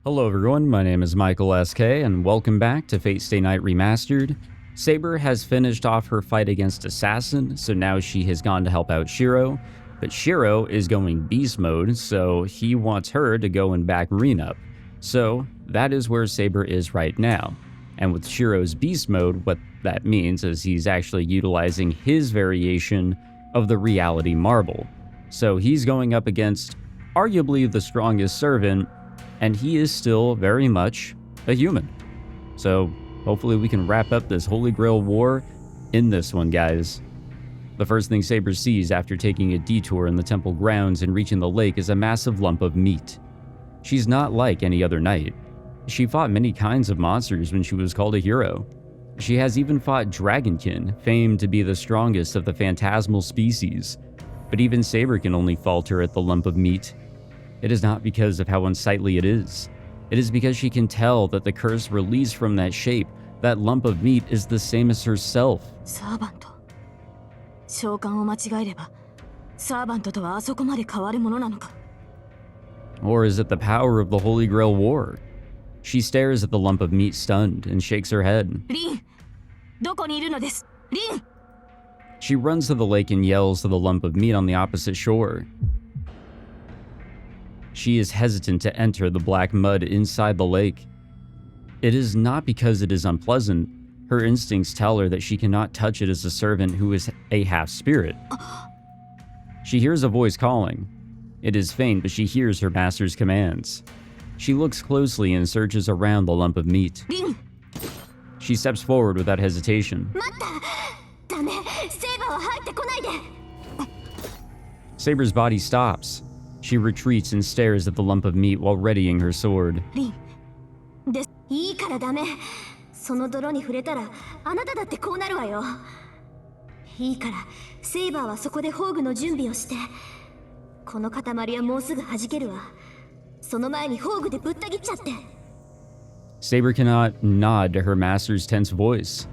Hello everyone, my name is Michael SK and welcome back to Fate Stay Night Remastered. Saber has finished off her fight against Assassin, so now she has gone to help out Shirou, but Shirou is going beast mode, so he wants her to go and back Rin up. So that is where Saber is right now. And with Shirou's beast mode, what that means is he's actually utilizing his variation of the reality marble. So he's going up against arguably the strongest servant, and he is still very much a human. So hopefully we can wrap up this Holy Grail War in this one, guys. The first thing Saber sees after taking a detour in the temple grounds and reaching the lake is a massive lump of meat. She's not like any other knight. She fought many kinds of monsters when she was called a hero. She has even fought Dragonkin, famed to be the strongest of the phantasmal species. But even Saber can only falter at the lump of meat. It is not because of how unsightly it is. It is because she can tell that the curse released from that shape, that lump of meat, is the same as herself. Or is it the power of the Holy Grail War? She stares at the lump of meat stunned and shakes her head. She runs to the lake and yells to the lump of meat on the opposite shore. She is hesitant to enter the black mud inside the lake. It is not because it is unpleasant. Her instincts tell her that she cannot touch it as a servant who is a half-spirit. She hears a voice calling. It is faint, but she hears her master's commands. She looks closely and searches around the lump of meat. She steps forward without hesitation. Saber's body stops. She retreats and stares at the lump of meat while readying her sword. Saber cannot nod to her master's tense voice.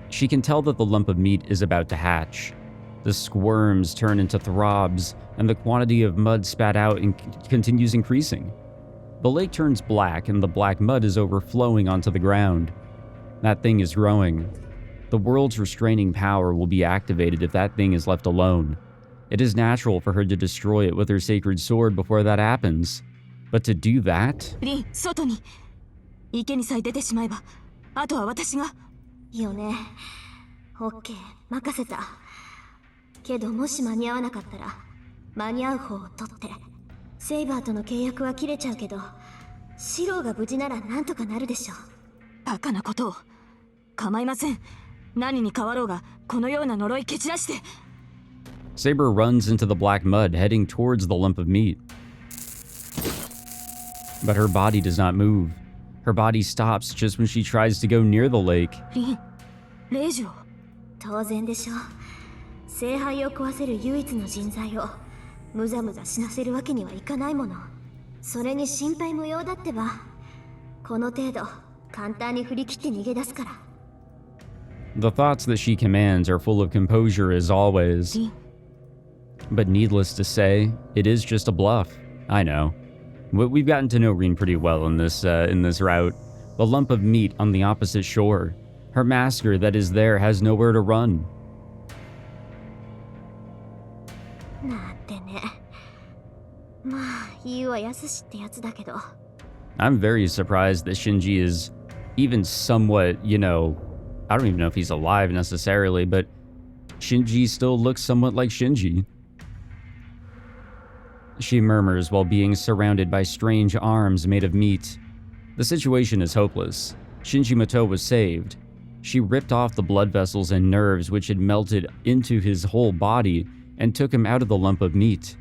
She can tell that the lump of meat is about to hatch. The squirms turn into throbs, and the quantity of mud spat out continues increasing. The lake turns black, and the black mud is overflowing onto the ground. That thing is growing. The world's restraining power will be activated if that thing is left alone. It is natural for her to destroy it with her sacred sword before that happens. But to do that? Saber runs into the black mud, heading towards the lump of meat. But her body does not move. Her body stops just when she tries to go near the lake. The thoughts that she commands are full of composure as always. But needless to say, it is just a bluff. I know. We've gotten to know Rin pretty well in this route. The lump of meat on the opposite shore. Her master that is there has nowhere to run. I'm very surprised that Shinji is even somewhat, I don't even know if he's alive necessarily, but Shinji still looks somewhat like Shinji. She murmurs while being surrounded by strange arms made of meat. The situation is hopeless. Shinji Mato was saved. She ripped off the blood vessels and nerves which had melted into his whole body and took him out of the lump of meat.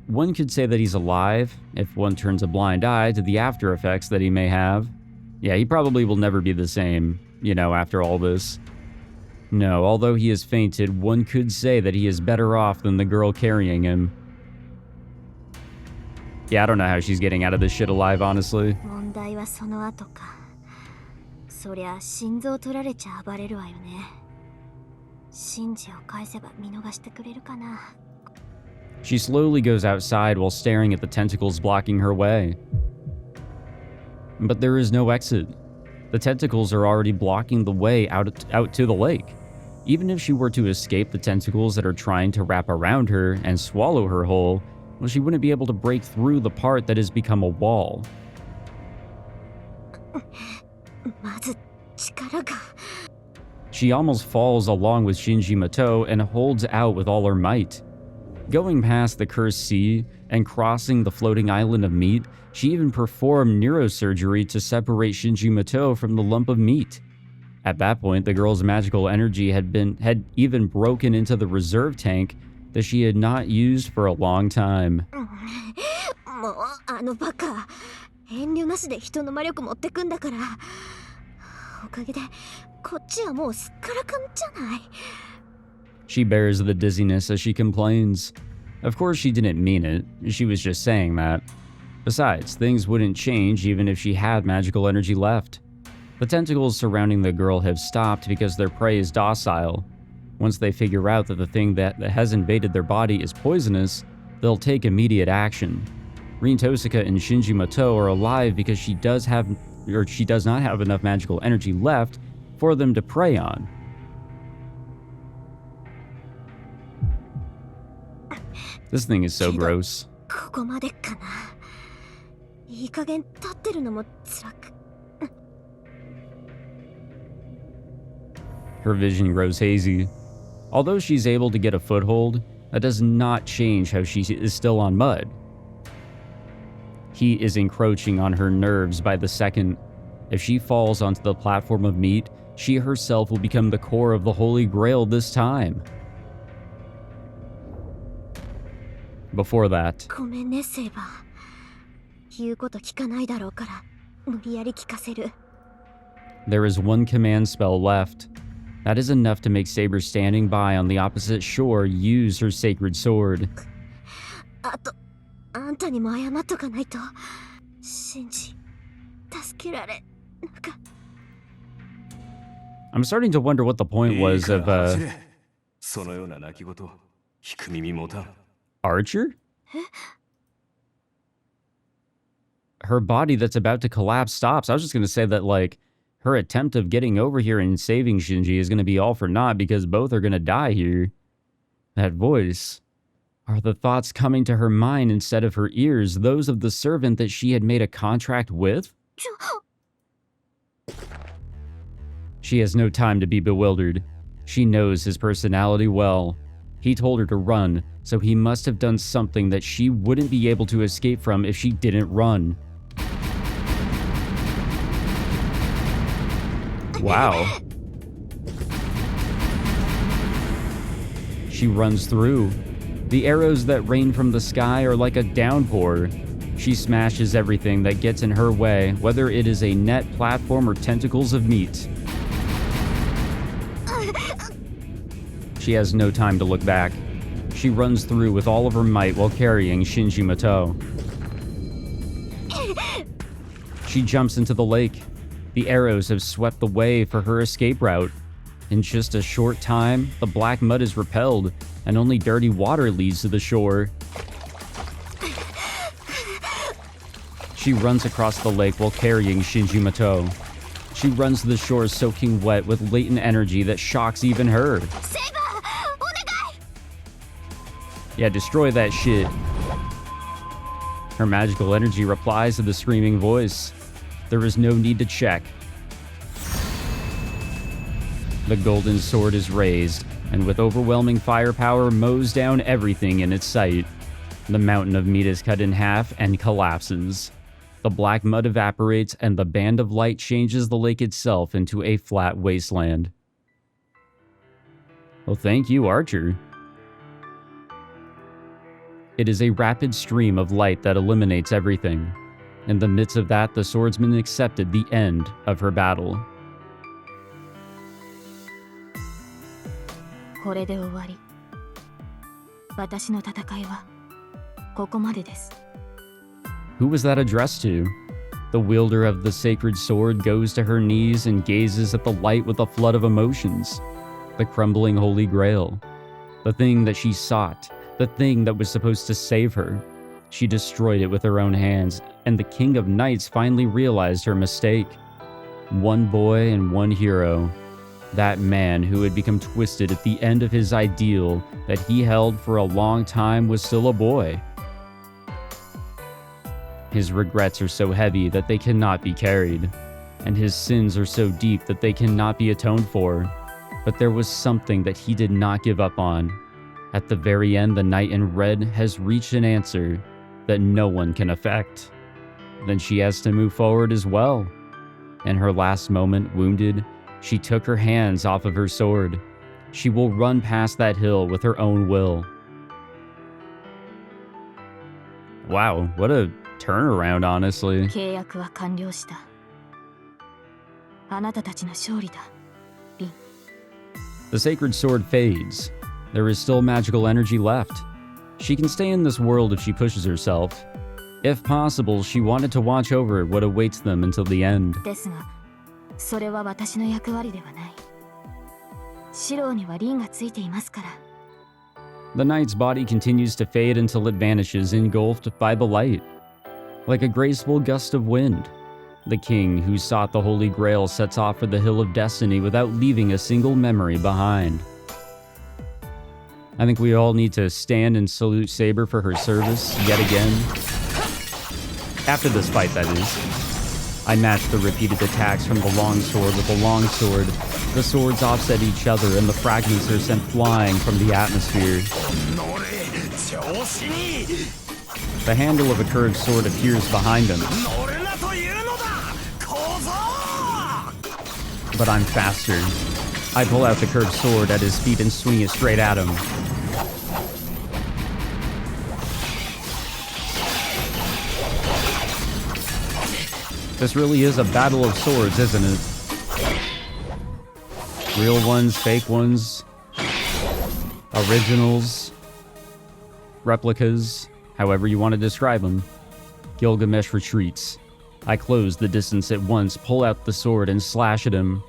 One could say that he's alive, if one turns a blind eye to the after effects that he may have. Yeah, he probably will never be the same, after all this. No, although he has fainted, one could say that he is better off than the girl carrying him. Yeah, I don't know how she's getting out of this shit alive, honestly. She slowly goes outside while staring at the tentacles blocking her way. But there is no exit. The tentacles are already blocking the way out to the lake. Even if she were to escape the tentacles that are trying to wrap around her and swallow her whole, well, she wouldn't be able to break through the part that has become a wall. She almost falls along with Shinji Mato and holds out with all her might. Going past the cursed sea and crossing the floating island of meat, she even performed neurosurgery to separate Shinji Mato from the lump of meat. At that point, the girl's magical energy had even broken into the reserve tank that she had not used for a long time. She bears the dizziness as she complains. Of course she didn't mean it, she was just saying that. Besides, things wouldn't change even if she had magical energy left. The tentacles surrounding the girl have stopped because their prey is docile. Once they figure out that the thing that has invaded their body is poisonous, they'll take immediate action. Rin Tosaka and Shinji Mato are alive because she does not have enough magical energy left for them to prey on. This thing is so gross. Her vision grows hazy. Although she's able to get a foothold, that does not change how she is still on mud. He is encroaching on her nerves by the second. If she falls onto the platform of meat, she herself will become the core of the Holy Grail this time. Before that, there is one command spell left. That is enough to make Saber standing by on the opposite shore use her sacred sword. I'm starting to wonder what the point was of, Archer? Her body that's about to collapse stops. I was just going to say that, like, her attempt of getting over here and saving Shinji is going to be all for naught because both are going to die here. That voice. Are the thoughts coming to her mind instead of her ears those of the servant that she had made a contract with? She has no time to be bewildered. She knows his personality well. He told her to run, so he must have done something that she wouldn't be able to escape from if she didn't run. Wow. She runs through. The arrows that rain from the sky are like a downpour. She smashes everything that gets in her way, whether it is a net, platform, or tentacles of meat. She has no time to look back. She runs through with all of her might while carrying Shinji Mato. She jumps into the lake. The arrows have swept the way for her escape route. In just a short time, the black mud is repelled, and only dirty water leads to the shore. She runs across the lake while carrying Shinji Mato. She runs to the shore soaking wet with latent energy that shocks even her. Yeah, destroy that shit. Her magical energy replies to the screaming voice. There is no need to check. The golden sword is raised, and with overwhelming firepower mows down everything in its sight. The mountain of meat is cut in half and collapses. The black mud evaporates, and the band of light changes the lake itself into a flat wasteland. Well, thank you, Archer. It is a rapid stream of light that eliminates everything. In the midst of that, the swordsman accepted the end of her battle. Who was that addressed to? The wielder of the sacred sword goes to her knees and gazes at the light with a flood of emotions. The crumbling Holy Grail. The thing that she sought. The thing that was supposed to save her. She destroyed it with her own hands, and the King of Knights finally realized her mistake. One boy and one hero. That man who had become twisted at the end of his ideal that he held for a long time was still a boy. His regrets are so heavy that they cannot be carried, and his sins are so deep that they cannot be atoned for. But there was something that he did not give up on. At the very end, the knight in red has reached an answer that no one can affect. Then she has to move forward as well. In her last moment, wounded, she took her hands off of her sword. She will run past that hill with her own will. Wow, what a turnaround, honestly. 契約は完了した。あなたたちの勝利だ、リン。The sacred sword fades. There is still magical energy left. She can stay in this world if she pushes herself. If possible, she wanted to watch over what awaits them until the end. ですが、それは私の役割ではない。シローにはリンがついていますから。The knight's body continues to fade until it vanishes, engulfed by the light. Like a graceful gust of wind, the king who sought the Holy Grail sets off for the Hill of Destiny without leaving a single memory behind. I think we all need to stand and salute Saber for her service yet again. After this fight, that is. I matched the repeated attacks from the longsword with the longsword. The swords offset each other and the fragments are sent flying from the atmosphere. The handle of a curved sword appears behind him. But I'm faster. I pull out the curved sword at his feet and swing it straight at him. This really is a battle of swords, isn't it? Real ones, fake ones, originals, replicas, however you want to describe them. Gilgamesh retreats. I close the distance at once, pull out the sword, and slash at him.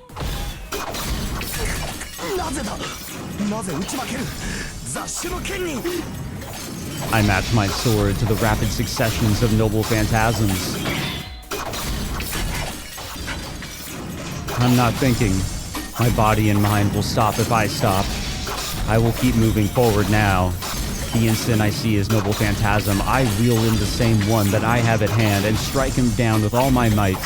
I match my sword to the rapid successions of noble phantasms. I'm not thinking. My body and mind will stop if I stop. I will keep moving forward now. The instant I see his noble phantasm, I reel in the same one that I have at hand and strike him down with all my might.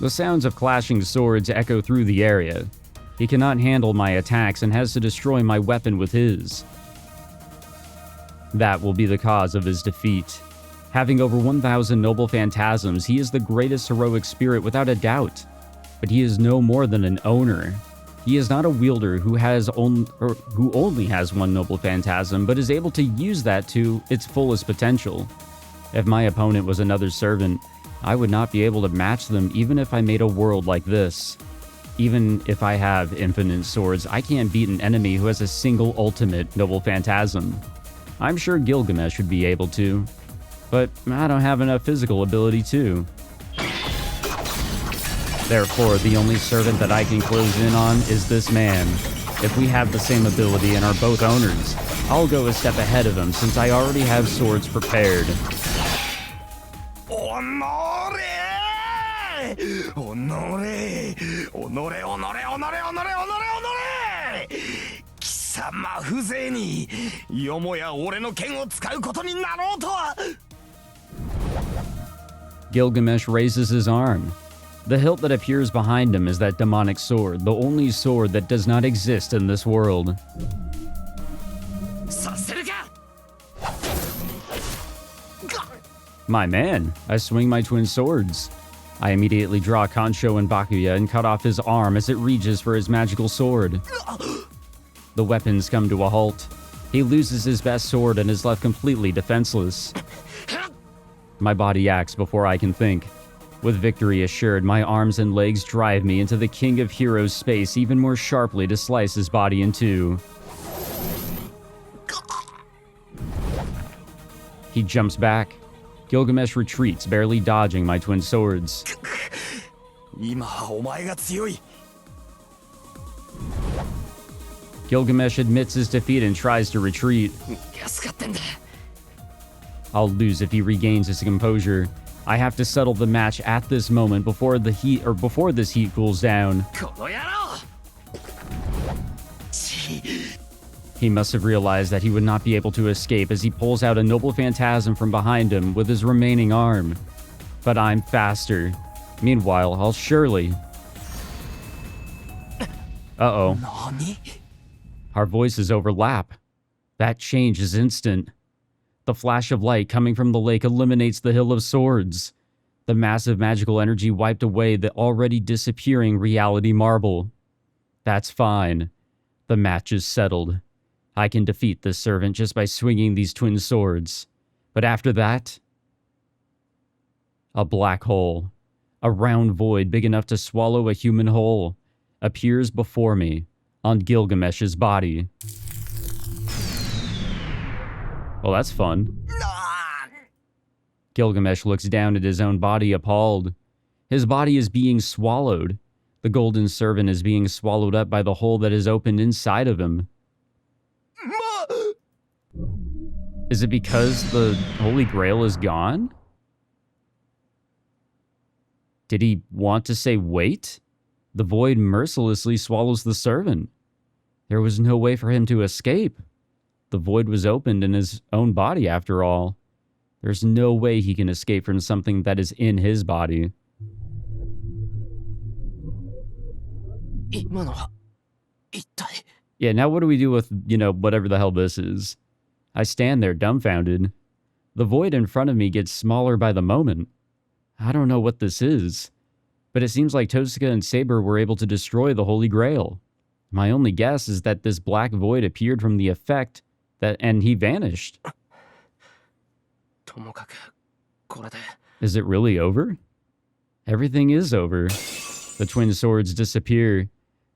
The sounds of clashing swords echo through the area. He cannot handle my attacks and has to destroy my weapon with his. That will be the cause of his defeat. Having over 1,000 noble phantasms, he is the greatest heroic spirit without a doubt. But he is no more than an owner. He is not a wielder who only has one noble phantasm, but is able to use that to its fullest potential. If my opponent was another servant, I would not be able to match them even if I made a world like this. Even if I have infinite swords, I can't beat an enemy who has a single ultimate noble phantasm. I'm sure Gilgamesh would be able to, but I don't have enough physical ability to. Therefore, the only servant that I can close in on is this man. If we have the same ability and are both owners, I'll go a step ahead of him since I already have swords prepared. Gilgamesh raises his arm. The hilt that appears behind him is that demonic sword, the only sword that does not exist in this world. My man, I swing my twin swords. I immediately draw Kansho and Bakuya and cut off his arm as it reaches for his magical sword. The weapons come to a halt. He loses his best sword and is left completely defenseless. My body acts before I can think. With victory assured, my arms and legs drive me into the King of Heroes space even more sharply to slice his body in two. He jumps back. Gilgamesh retreats, barely dodging my twin swords. Gilgamesh admits his defeat and tries to retreat. I'll lose if he regains his composure. I have to settle the match at this moment before this heat cools down. He must have realized that he would not be able to escape as he pulls out a noble phantasm from behind him with his remaining arm. But I'm faster. Meanwhile, I'll surely... Uh-oh. Our voices overlap. That change is instant. The flash of light coming from the lake eliminates the Hill of Swords. The massive magical energy wiped away the already disappearing reality marble. That's fine. The match is settled. I can defeat this servant just by swinging these twin swords. But after that... A black hole, a round void big enough to swallow a human whole, appears before me on Gilgamesh's body. Well, that's fun. Gilgamesh looks down at his own body, appalled. His body is being swallowed. The golden servant is being swallowed up by the hole that is opened inside of him. Is it because the Holy Grail is gone? Did he want to say wait? The void mercilessly swallows the servant. There was no way for him to escape. The void was opened in his own body after all. There's no way he can escape from something that is in his body. Yeah, now what do we do with, whatever the hell this is? I stand there dumbfounded. The void in front of me gets smaller by the moment. I don't know what this is, but it seems like Tosuke and Saber were able to destroy the Holy Grail. My only guess is that this black void appeared from the effect and he vanished. Is it really over? Everything is over. The twin swords disappear.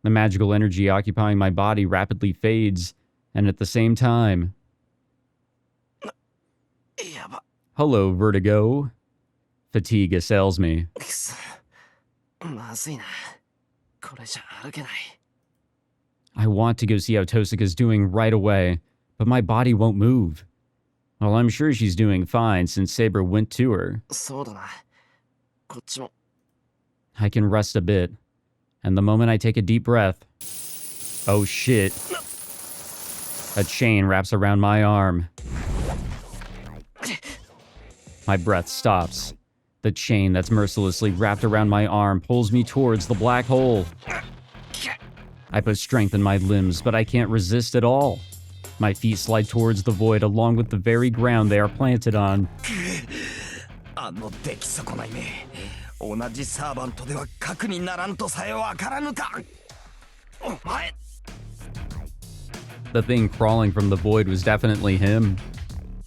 The magical energy occupying my body rapidly fades, and at the same time... Hello, vertigo. Fatigue assails me. I want to go see how Tosuke's doing right away, but my body won't move. Well, I'm sure she's doing fine since Saber went to her. I can rest a bit, and the moment I take a deep breath... Oh shit. A chain wraps around my arm. My breath stops. The chain that's mercilessly wrapped around my arm pulls me towards the black hole. I put strength in my limbs, but I can't resist at all. My feet slide towards the void along with the very ground they are planted on. The thing crawling from the void was definitely him.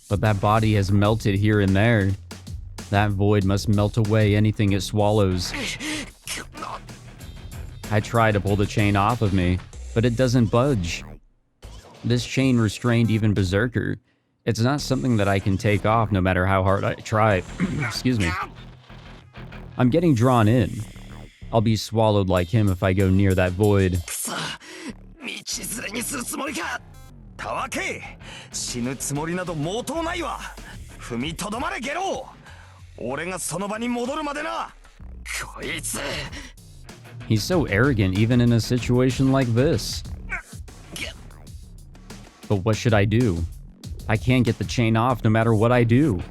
But that body has melted here and there. That void must melt away anything it swallows. I try to pull the chain off of me, but it doesn't budge. This chain restrained even Berserker. It's not something that I can take off no matter how hard I try. Excuse me. I'm getting drawn in. I'll be swallowed like him if I go near that void. He's so arrogant even in a situation like this. But what should I do? I can't get the chain off no matter what I do.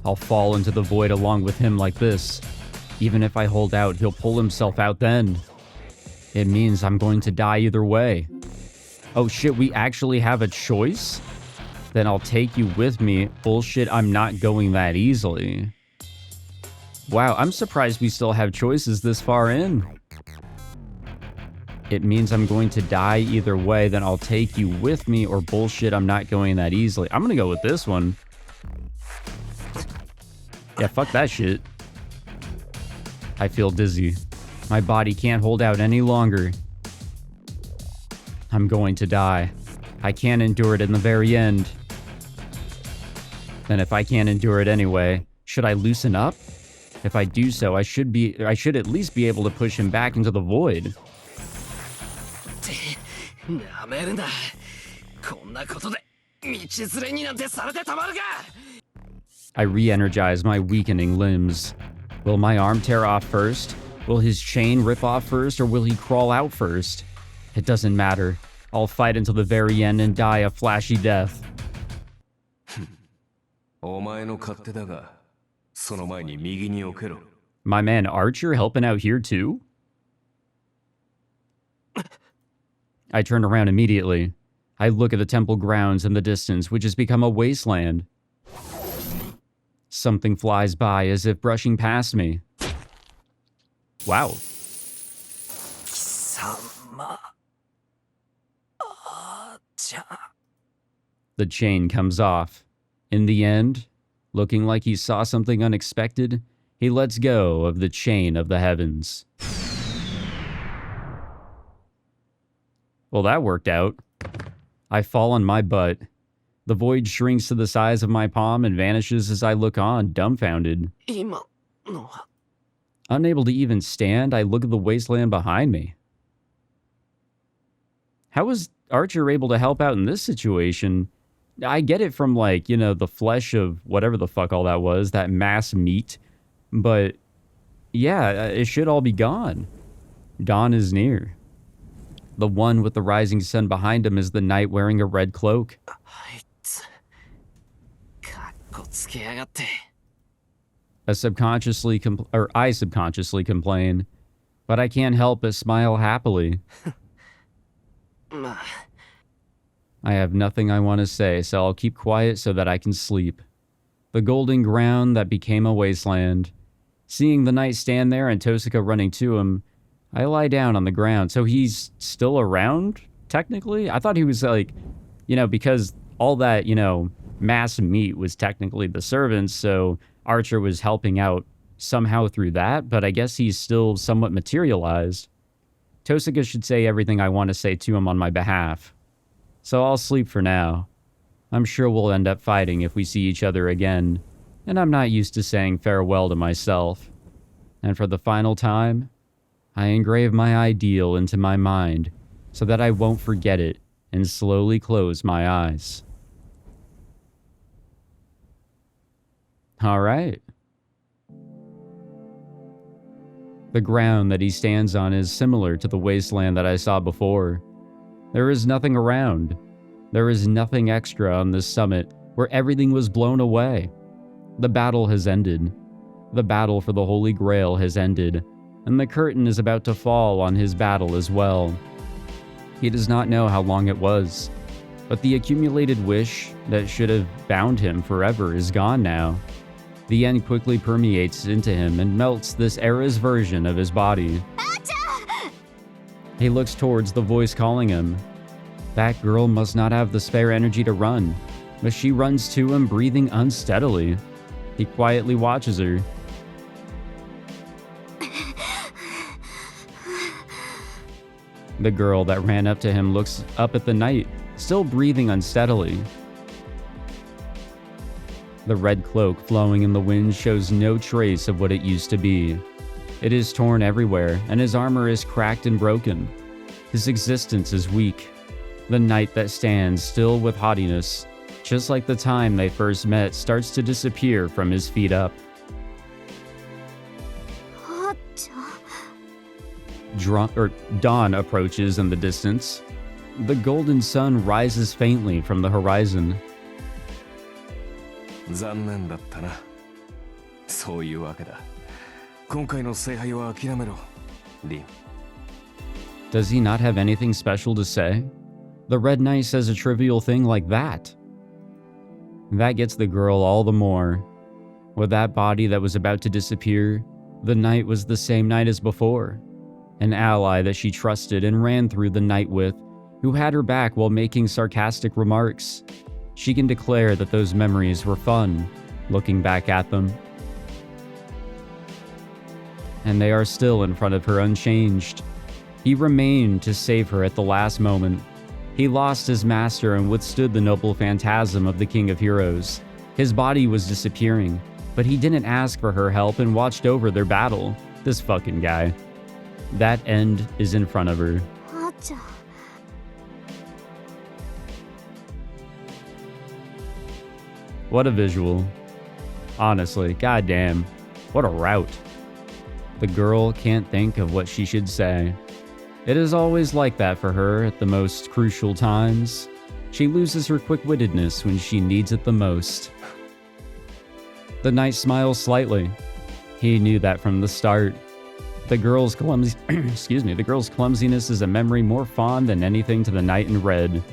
I'll fall into the void along with him like this. Even if I hold out, he'll pull himself out then. It means I'm going to die either way. Oh shit, we actually have a choice? Then I'll take you with me. Bullshit, I'm not going that easily. Wow, I'm surprised we still have choices this far in. It means I'm going to die either way, then I'll take you with me, or bullshit, I'm not going that easily. I'm gonna go with this one. Yeah, fuck that shit. I feel dizzy. My body can't hold out any longer. I'm going to die. I can't endure it in the very end. Then if I can't endure it anyway, should I loosen up? If I do so, I should at least be able to push him back into the void. やめるんだ。こんなことで道連れになんてされてたまるか。 I re-energize my weakening limbs. Will my arm tear off first? Will his chain rip off first, or will he crawl out first? It doesn't matter. I'll fight until the very end and die a flashy death. お前の勝手だが、その前に右に置けろ。 My man Archer helping out here too? I turn around immediately. I look at the temple grounds in the distance, which has become a wasteland. Something flies by as if brushing past me. Wow. 貴様。あーちゃ。 The chain comes off. In the end, looking like he saw something unexpected, he lets go of the chain of the heavens. Well, that worked out. I fall on my butt. The void shrinks to the size of my palm and vanishes as I look on, dumbfounded. 今のは。 Unable to even stand, I look at the wasteland behind me. How was Archer able to help out in this situation? I get it from, like, you know, the flesh of whatever the fuck all that was, that mass meat. But, yeah, it should all be gone. Dawn is near. The one with the rising sun behind him is the knight wearing a red cloak. あいつ。かっこつけやがって。 I subconsciously complain, but I can't help but smile happily. まあ。 I have nothing I want to say, so I'll keep quiet so that I can sleep. The golden ground that became a wasteland. Seeing the knight stand there and Tosuka running to him, I lie down on the ground. So he's still around, technically? I thought he was like, you know, because all that, you know, mass meat was technically the servants, so Archer was helping out somehow through that, but I guess he's still somewhat materialized. Tosuka should say everything I want to say to him on my behalf. So I'll sleep for now. I'm sure we'll end up fighting if we see each other again, and I'm not used to saying farewell to myself. And for the final time, I engrave my ideal into my mind so that I won't forget it and slowly close my eyes. All right. The ground that he stands on is similar to the wasteland that I saw before. There is nothing around. There is nothing extra on this summit where everything was blown away. The battle has ended. The battle for the Holy Grail has ended, and the curtain is about to fall on his battle as well. He does not know how long it was, but the accumulated wish that should have bound him forever is gone now. The end quickly permeates into him and melts this era's version of his body. He looks towards the voice calling him. That girl must not have the spare energy to run, but she runs to him, breathing unsteadily. He quietly watches her. The girl that ran up to him looks up at the knight, still breathing unsteadily. The red cloak flowing in the wind shows no trace of what it used to be. It is torn everywhere, and his armor is cracked and broken. His existence is weak. The knight that stands still with haughtiness, just like the time they first met, starts to disappear from his feet up. Dawn approaches in the distance. The golden sun rises faintly from the horizon. 残念だったな。そういうわけだ。今回の聖杯は諦めろ、リン。 Does he not have anything special to say? The Red Knight says a trivial thing like that. That gets the girl all the more. With that body that was about to disappear, the knight was the same knight as before. An ally that she trusted and ran through the night with, who had her back while making sarcastic remarks. She can declare that those memories were fun, looking back at them. And they are still in front of her unchanged. He remained to save her at the last moment. He lost his master and withstood the noble phantasm of the King of Heroes. His body was disappearing, but he didn't ask for her help and watched over their battle. This fucking guy. That end is in front of her. What a visual. Honestly, goddamn, what a route. The girl can't think of what she should say. It is always like that for her at the most crucial times. She loses her quick-wittedness when she needs it the most. The knight smiles slightly. He knew that from the start. The girl's the girl's clumsiness is a memory more fond than anything to the knight in red.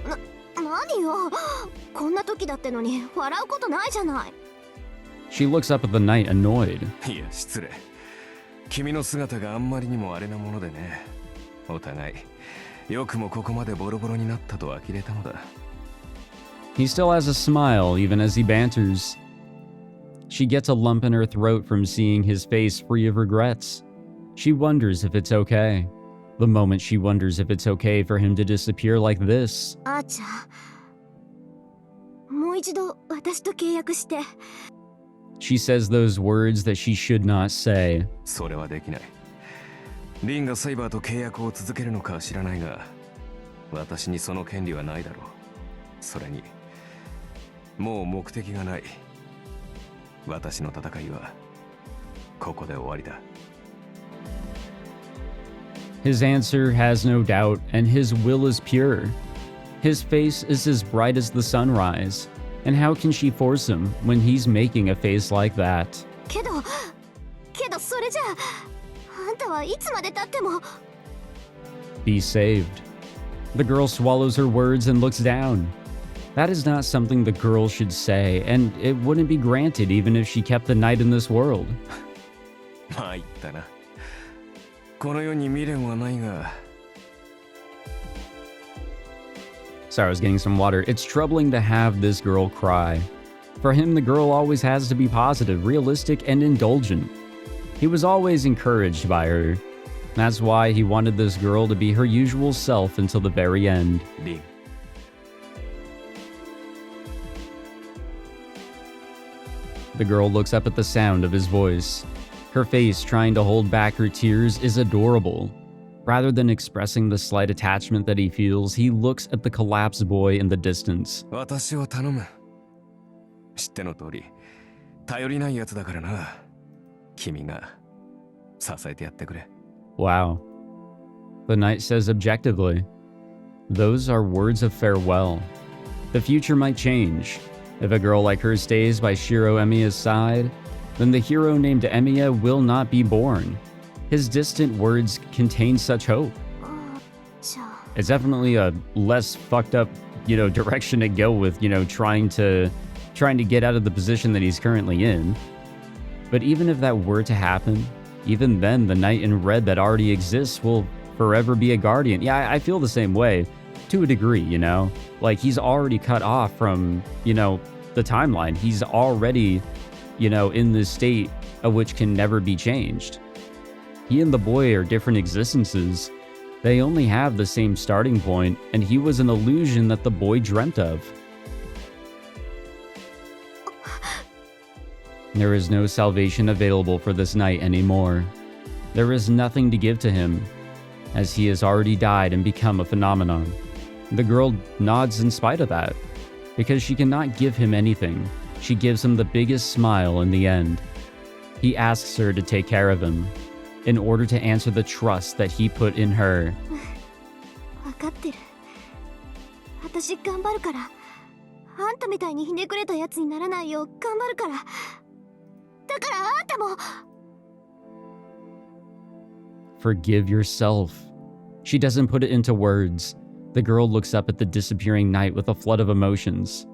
何よ、こんな時だってのに笑うことないじゃない。 She looks up at the knight, annoyed. いや失礼。君の姿があんまりにもあれなものでね。お互いよくもここまでボロボロになったと呆れたのだ。He still has a smile even as he banters. She gets a lump in her throat from seeing his face free of regrets. She wonders if it's okay. The moment she wonders if it's okay for him to disappear like this. あーちゃん、もう一度私と契約して。 She says those words that she should not say. それはできない。リンがサイバーと契約を続けるのかは知らないが、私にその権利はないだろう。それに、もう目的がない。私の戦いはここで終わりだ。 His answer has no doubt, and his will is pure. His face is as bright as the sunrise, and how can she force him when he's making a face like that? けどそれじゃあんたはいつまで経っても。 Be saved. The girl swallows her words and looks down. That is not something the girl should say, and it wouldn't be granted even if she kept the knight in this world. まあ言ったな。この世に未練はないが。 Sorry, I was getting some water. It's troubling to have this girl cry. For him, the girl always has to be positive, realistic, and indulgent. He was always encouraged by her. That's why he wanted this girl to be her usual self until the very end. リン。 The girl looks up at the sound of his voice. Her face, trying to hold back her tears, is adorable. Rather than expressing the slight attachment that he feels, he looks at the collapsed boy in the distance. 私を頼む。知っての通り、頼りないやつだからな。君が支えてやってくれ。 Wow. The knight says objectively. Those are words of farewell. The future might change. If a girl like her stays by Shirou Emiya's side, then the hero named Emiya will not be born. His distant words contain such hope. じゃあ It's definitely a less fucked up, direction to go with, trying to get out of the position that he's currently in. But even if that were to happen, even then the knight in red that already exists will forever be a guardian. Yeah, I feel the same way to a degree, Like he's already cut off from, the timeline. He's already, in this state of which can never be changed. He and the boy are different existences. They only have the same starting point, and he was an illusion that the boy dreamt of. There is no salvation available for this knight anymore. There is nothing to give to him, as he has already died and become a phenomenon. The girl nods in spite of that, because she cannot give him anything. She gives him the biggest smile in the end. He asks her to take care of him, in order to answer the trust that he put in her. 分かってる。私頑張るから。あんたみたいにひねくれたやつにならないよう頑張るから。だからあんたも。 Forgive yourself. She doesn't put it into words. The girl looks up at the disappearing knight with a flood of emotions.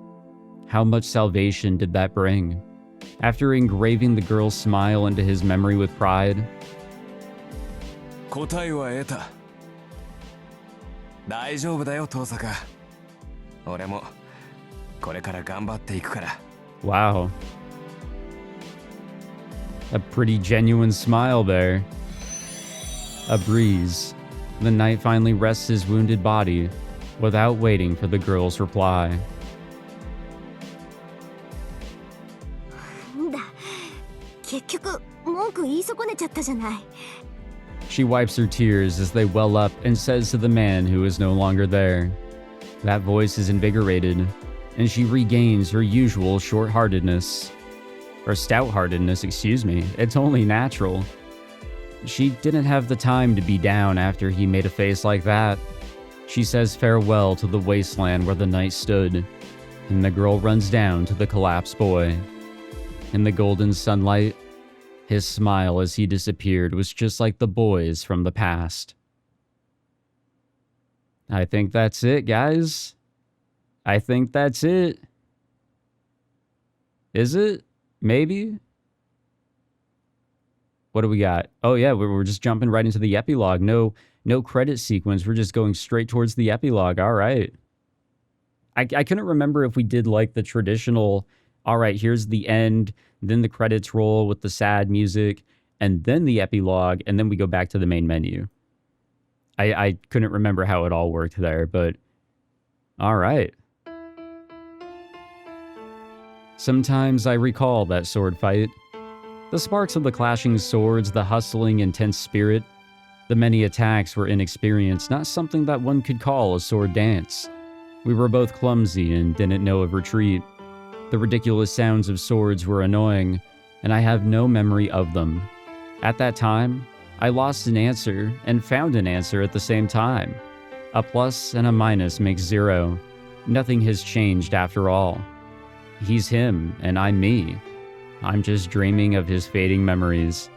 How much salvation did that bring? After engraving the girl's smile into his memory with pride, 答えは得た。大丈夫だよ、遠坂。俺もこれから頑張っていくから。 wow. A pretty genuine smile there. A breeze. The knight finally rests his wounded body without waiting for the girl's reply. んだ。結局文句言い損ねちゃったじゃない。 She wipes her tears as they well up and says to the man who is no longer there. That voice is invigorated. and she regains her usual short-heartedness. Or stout-heartedness, excuse me. It's only natural. She didn't have the time to be down after he made a face like that. She says farewell to the wasteland where the knight stood, and the girl runs down to the collapsed boy. In the golden sunlight, his smile as he disappeared was just like the boy's from the past. I think that's it, guys. I think that's it. Is it? Maybe? What do we got? Oh yeah, we're just jumping right into the epilogue. No credit sequence. We're just going straight towards the epilogue. All right. I couldn't remember if we did like the traditional, all right, here's the end, then the credits roll with the sad music, and then the epilogue, and then we go back to the main menu. I couldn't remember how it all worked there, but all right. Sometimes I recall that sword fight. The sparks of the clashing swords, the hustling, intense spirit. The many attacks were inexperienced, not something that one could call a sword dance. We were both clumsy and didn't know of retreat. The ridiculous sounds of swords were annoying, and I have no memory of them. At that time, I lost an answer and found an answer at the same time. A plus and a minus makes 0. Nothing has changed after all. He's him, and I'm me. I'm just dreaming of his fading memories.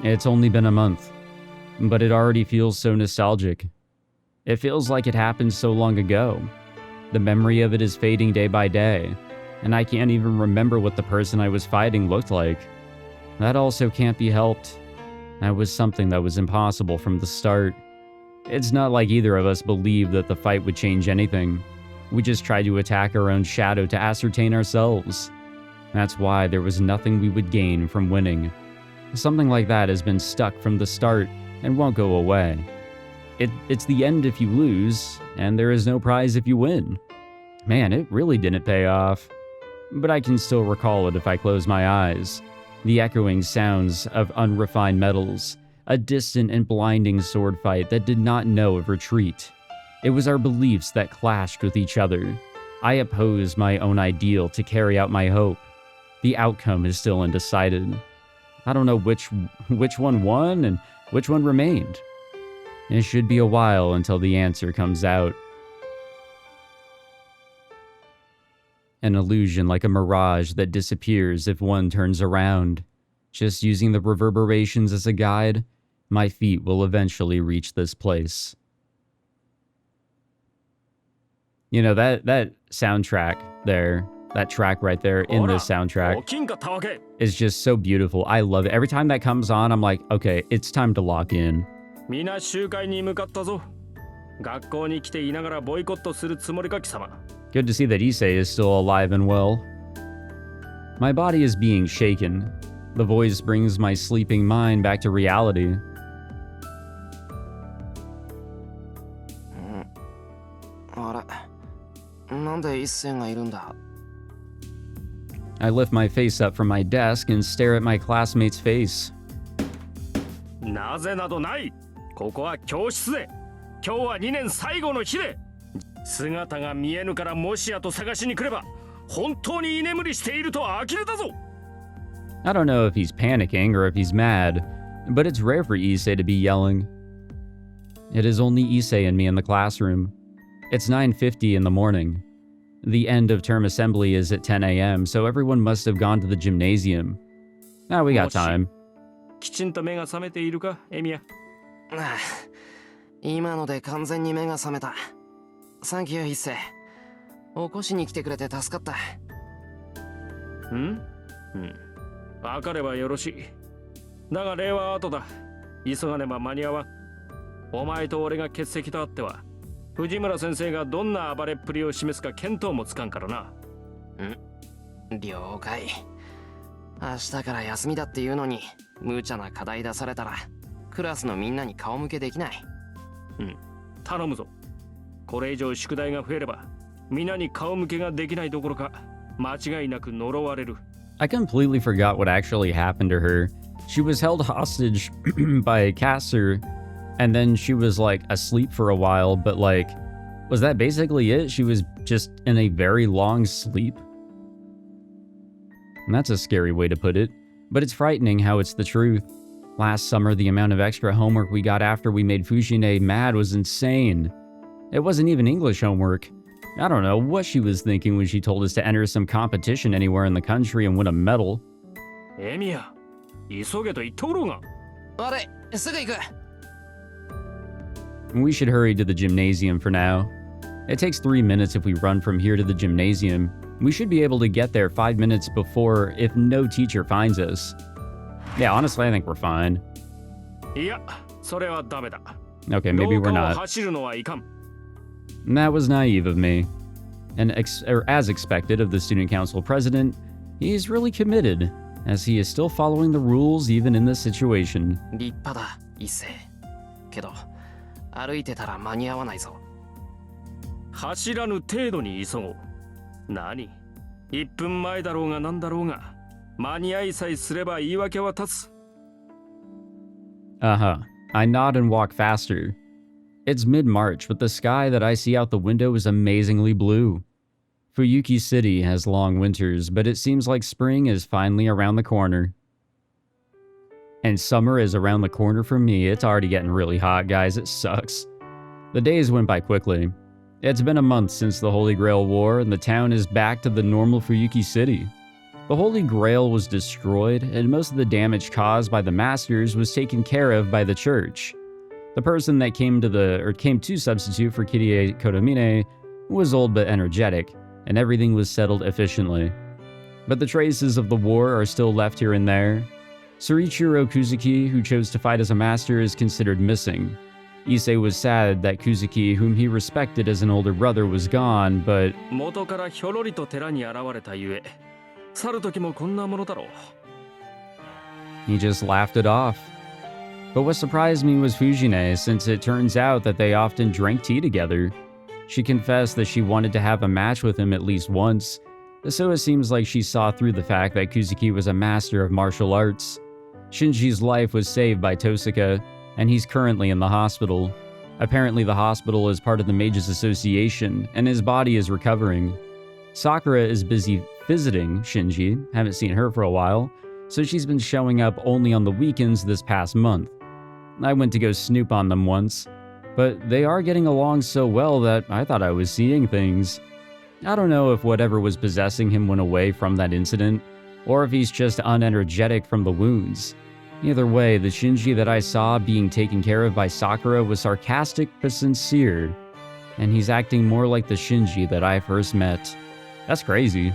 It's only been a month, but it already feels so nostalgic. It feels like it happened so long ago. The memory of it is fading day by day, and I can't even remember what the person I was fighting looked like. That also can't be helped. That was something that was impossible from the start. It's not like either of us believed that the fight would change anything. We just tried to attack our own shadow to ascertain ourselves. That's why there was nothing we would gain from winning. Something like that has been stuck from the start and won't go away. It's the end if you lose, and there is no prize if you win. Man, it really didn't pay off. But I can still recall it if I close my eyes. The echoing sounds of unrefined metals, a distant and blinding sword fight that did not know of retreat. It was our beliefs that clashed with each other. I opposed my own ideal to carry out my hope. The outcome is still undecided. I don't know which one won and which one remained. It should be a while until the answer comes out. An illusion like a mirage that disappears if one turns around. Just using the reverberations as a guide, my feet will eventually reach this place. You know, that soundtrack there, that track right there in this soundtrack is just so beautiful. I love it. Every time that comes on, I'm like, okay, it's time to lock in. Good to see that Issei is still alive and well. My body is being shaken. The voice brings my sleeping mind back to reality. I lift my face up from my desk and stare at my classmate's face. I don't know if he's panicking or if he's mad, but it's rare for Issei to be yelling. It is only Issei and me in the classroom. It's 9:50 in the morning. The end of term assembly is at 10 a.m., so everyone must have gone to the gymnasium. Now we got time. I completely forgot what actually happened to her. She was held hostage by Caster, and then she was like asleep for a while, but like, Was that basically it? She was just in a very long sleep? And that's a scary way to put it, but it's frightening how it's the truth. Last summer, the amount of extra homework we got after we made Fujine mad was insane. It wasn't even English homework. I don't know what she was thinking when she told us to enter some competition anywhere in the country and win a medal. エミヤ、急げと言っとろうが。あれ、すぐ行く。We should hurry to the gymnasium for now. It takes 3 minutes if we run from here to the gymnasium. We should be able to get there 5 minutes before if no teacher finds us. Yeah, honestly, I think we're fine. いや、それはダメだ。 Okay, maybe we're 廊下を not. 走るのはいかん。 That was naive of me. And as expected of the student council president, he's really committed, as he is still following the rules even in this situation. 立派だ、一世。けど、歩いてたら間に合わないぞ。走らぬ程度に急ごう。何 ?1 分前だろうがなんだろうが、間に合いさえすれば言い訳は立つ。Uh-huh. I nod and walk faster. It's mid-March, but the sky that I see out the window is amazingly blue. Fuyuki City has long winters, but it seems like spring is finally around the corner. And summer is around the corner for me. It's already getting really hot, guys. It sucks. The days went by quickly. It's been a month since the Holy Grail War, and the town is back to the normal Fuyuki City. The Holy Grail was destroyed, and most of the damage caused by the Masters was taken care of by the church. The person that came to substitute for Kirie Kodamine was old but energetic, and everything was settled efficiently. But the traces of the war are still left here and there. Surichiro Kuzuki, who chose to fight as a master, is considered missing. Issei was sad that Kuzuki, whom he respected as an older brother, was gone, but 元からひょろりと寺に現れたゆえ、去る時もこんなものだろう。 he just laughed it off. But what surprised me was Fujine, since it turns out that they often drank tea together. She confessed that she wanted to have a match with him at least once, so it seems like she saw through the fact that Kuzuki was a master of martial arts. Shinji's life was saved by Tosaka, and he's currently in the hospital. Apparently the hospital is part of the Mages Association, and his body is recovering. Sakura is busy visiting Shinji, haven't seen her for a while, so she's been showing up only on the weekends this past month. I went to go snoop on them once, but they are getting along so well that I thought I was seeing things. I don't know if whatever was possessing him went away from that incident, or if he's just unenergetic from the wounds. Either way, the Shinji that I saw being taken care of by Sakura was sarcastic but sincere, and he's acting more like the Shinji that I first met. That's crazy.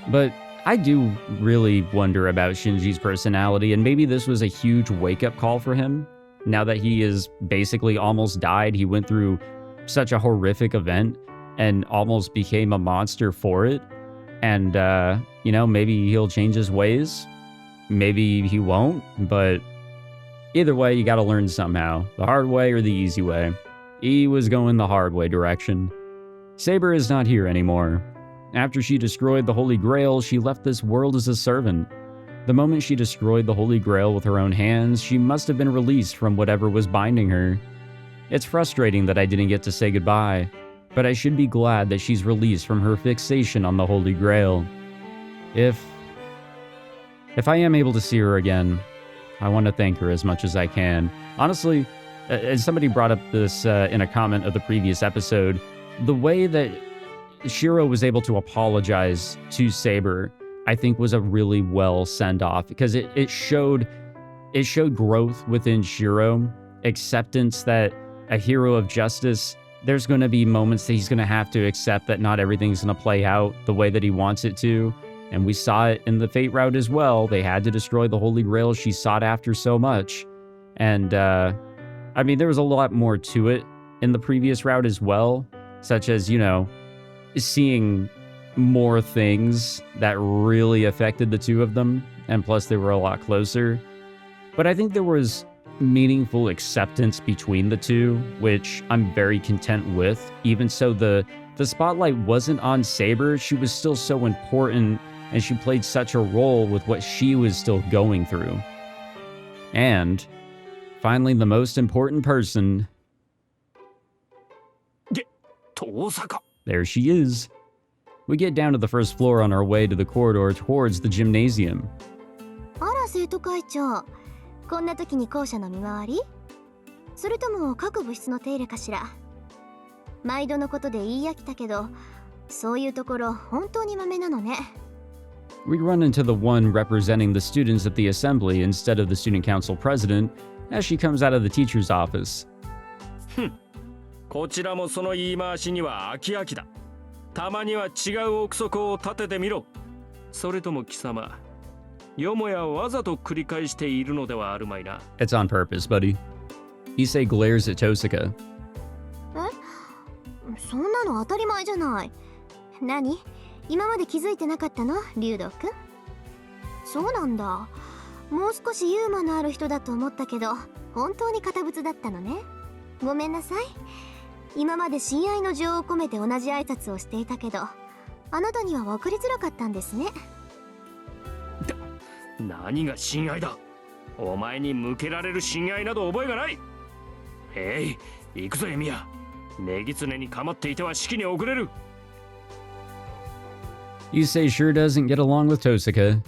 But I do really wonder about Shinji's personality, and maybe this was a huge wake-up call for him. Now that he is basically almost died, he went through such a horrific event and almost became a monster for it. And, maybe he'll change his ways. Maybe he won't, but either way, you gotta learn somehow. The hard way or the easy way. He was going the hard way direction. Saber is not here anymore. After she destroyed the Holy Grail, she left this world as a servant. The moment she destroyed the Holy Grail with her own hands, she must have been released from whatever was binding her. It's frustrating that I didn't get to say goodbye, but I should be glad that she's released from her fixation on the Holy Grail. If I am able to see her again, I want to thank her as much as I can. Honestly, as somebody brought up this in a comment of the previous episode, the way that Shirou was able to apologize to Saber, I think, was a really well send-off, because it showed growth within Shirou, acceptance that a hero of justice, there's going to be moments that he's going to have to accept that not everything's going to play out the way that he wants it to. And we saw it in the Fate route as well. They had to destroy the Holy Grail she sought after so much. And, there was a lot more to it in the previous route as well, such as, seeing more things that really affected the two of them, and plus they were a lot closer. But I think there was meaningful acceptance between the two, which I'm very content with. Even so, the spotlight wasn't on Saber. She was still so important, and she played such a role with what she was still going through. And finally, the most important person. 遠坂 There she is. We get down to the first floor on our way to the corridor towards the gymnasium. あら生徒会長、こんな時に校舎の見回り？それとも各部室の手入れかしら？毎度のことで言い飽きたけど、そういうところ本当にマメなのね。We run into the one representing the students at the assembly instead of the student council president as she comes out of the teacher's office. こちらもその言い回しには飽き飽きだ。たまには違う憶測を立ててみろ。それとも貴様、よもやわざと繰り返しているのではあるまいな。It's on purpose, buddy. Issei glares at Tosaka. そんなの当たり前じゃない。何？今まで気づいてなかったの？竜斗くん。そうなんだ。もう少しユーモアのある人だと思ったけど、本当に堅物だったのね。ごめんなさい。今まで親愛の情を込めて同じ挨拶をしていたけど、あなたには分かりづらかったんですね。何が親愛だ。お前に向けられる親愛など覚えがない。行くぞエミヤ。ネギツネに構っていては式に遅れる。Issei sure doesn't get along with Tosaka.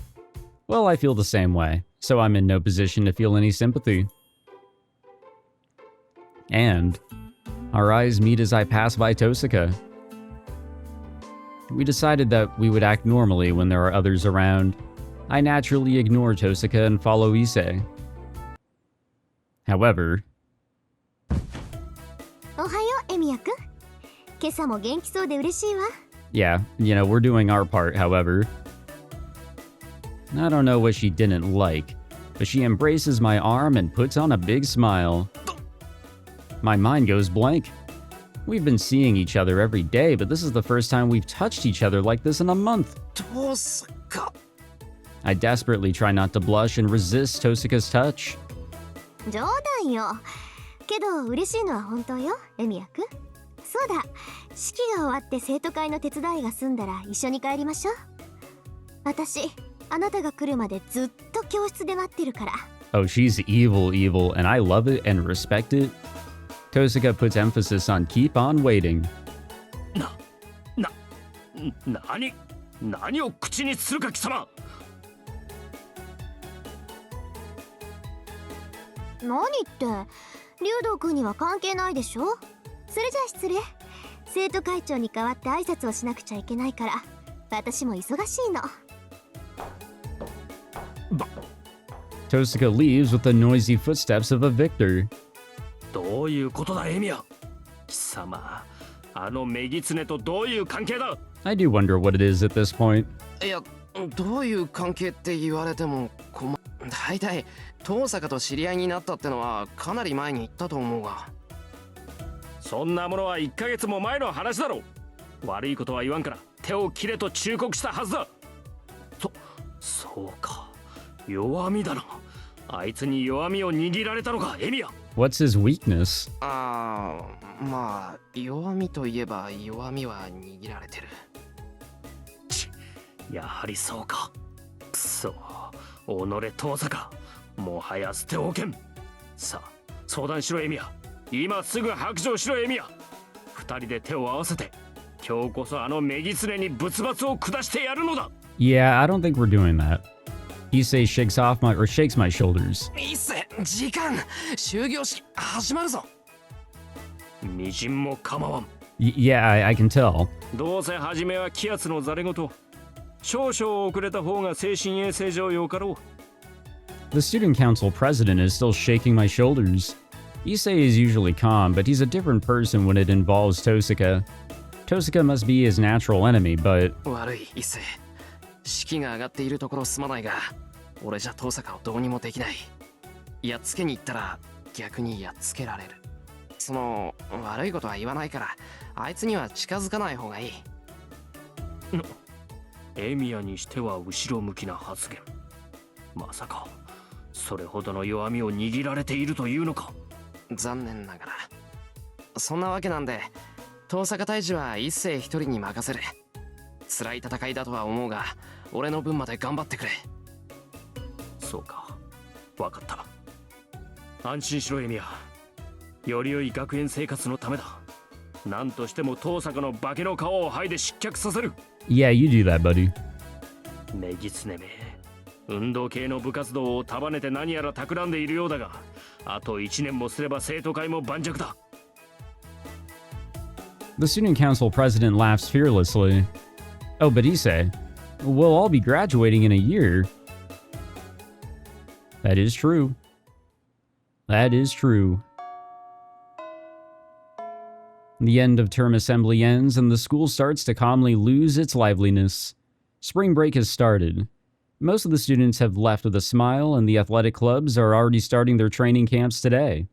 Well, I feel the same way, so I'm in no position to feel any sympathy. And our eyes meet as I pass by Tosaka. We decided that we would act normally when there are others around. I naturally ignore Tosaka and follow Issei. However... おはようエミヤくん。今朝も元気そうで嬉しいわ。Yeah, you know, we're doing our part, however. I don't know what she didn't like, but she embraces my arm and puts on a big smile. My mind goes blank. We've been seeing each other every day, but this is the first time we've touched each other like this in a month. Tosaka. I desperately try not to blush and resist Tosaka's touch. 冗談よ。けど嬉しいのは本当よ、エミヤくん。そうだ、式が終わって生徒会の手伝いが済んだら一緒に帰りましょう。私、あなたが来るまでずっと教室で待ってるから。Oh, she's evil, and I love it and respect it. Tosaka puts emphasis on keep on waiting. 何を口にするか貴様。何って竜斗くんには関係ないでしょ。それじゃあ失礼。生徒会長に代わって挨拶をしなくちゃいけないから私も忙しいの。Tosaka leaves with the noisy footsteps of a victor. どういうことだエミヤ。貴様、あのメギツネとどういう関係だ。 I do wonder what it is at this point. いや、どういう関係って言われても大体遠坂と知り合いになったってのはかなり前に言ったと思うが。そんなものは1ヶ月も前の話だろう。悪いことは言わんから手を切れと忠告したはずだ。そうか、弱みだな。あいつに弱みを握られたのかエミヤ。 What's his weakness? まあ弱みといえば弱みは握られてる。やはりそうか。くそ、己遠坂、もはや捨ておけん。さあ相談しろエミヤ。今すぐ白状しろエミヤ。二人で手を合わせて今日こそあのメギツネに仏罰を下してやるのだ。 Yeah, I don't think we're doing that. Issei shakes my shoulders. いっせ、時間、終業式始まるぞ。みじんも構わん。Yeah, I can tell. どうせ初めは気圧のざれ言。少々遅れた方が精神衛生上よかろう。 The student council president is still shaking my shoulders. Issei is usually calm, but he's a different person when it involves Tosaka. Tosaka must be his natural enemy, but... 悪い、いっせ。士気が上がっているところすまないが、俺じゃ遠坂をどうにもできない。やっつけに行ったら逆にやっつけられる。悪いことは言わないから、あいつには近づかない方がいい。エミヤにしては後ろ向きな発言。まさかそれほどの弱みを握られているというのか。残念ながらそんなわけなんで、遠坂退治は一世一人に任せる。辛い戦いだとは思うが、俺の分まで頑張ってくれ。そうか、分かった。安心しろエミヤ。より良い学園生活のためだ。なんとしても遠坂の化けの皮を剥いで失脚させる。 Yeah, you do that, buddy. メギツネめ、運動系の部活動を束ねて何やら企んでいるようだが、あと1年もすれば生徒会も盤石だ。 The student council president laughs fearlessly. Oh, but Issei, we'll all be graduating in a year. That is true. That is true. The end of term assembly ends and the school starts to calmly lose its liveliness. Spring break has started. Most of the students have left with a smile and the athletic clubs are already starting their training camps today.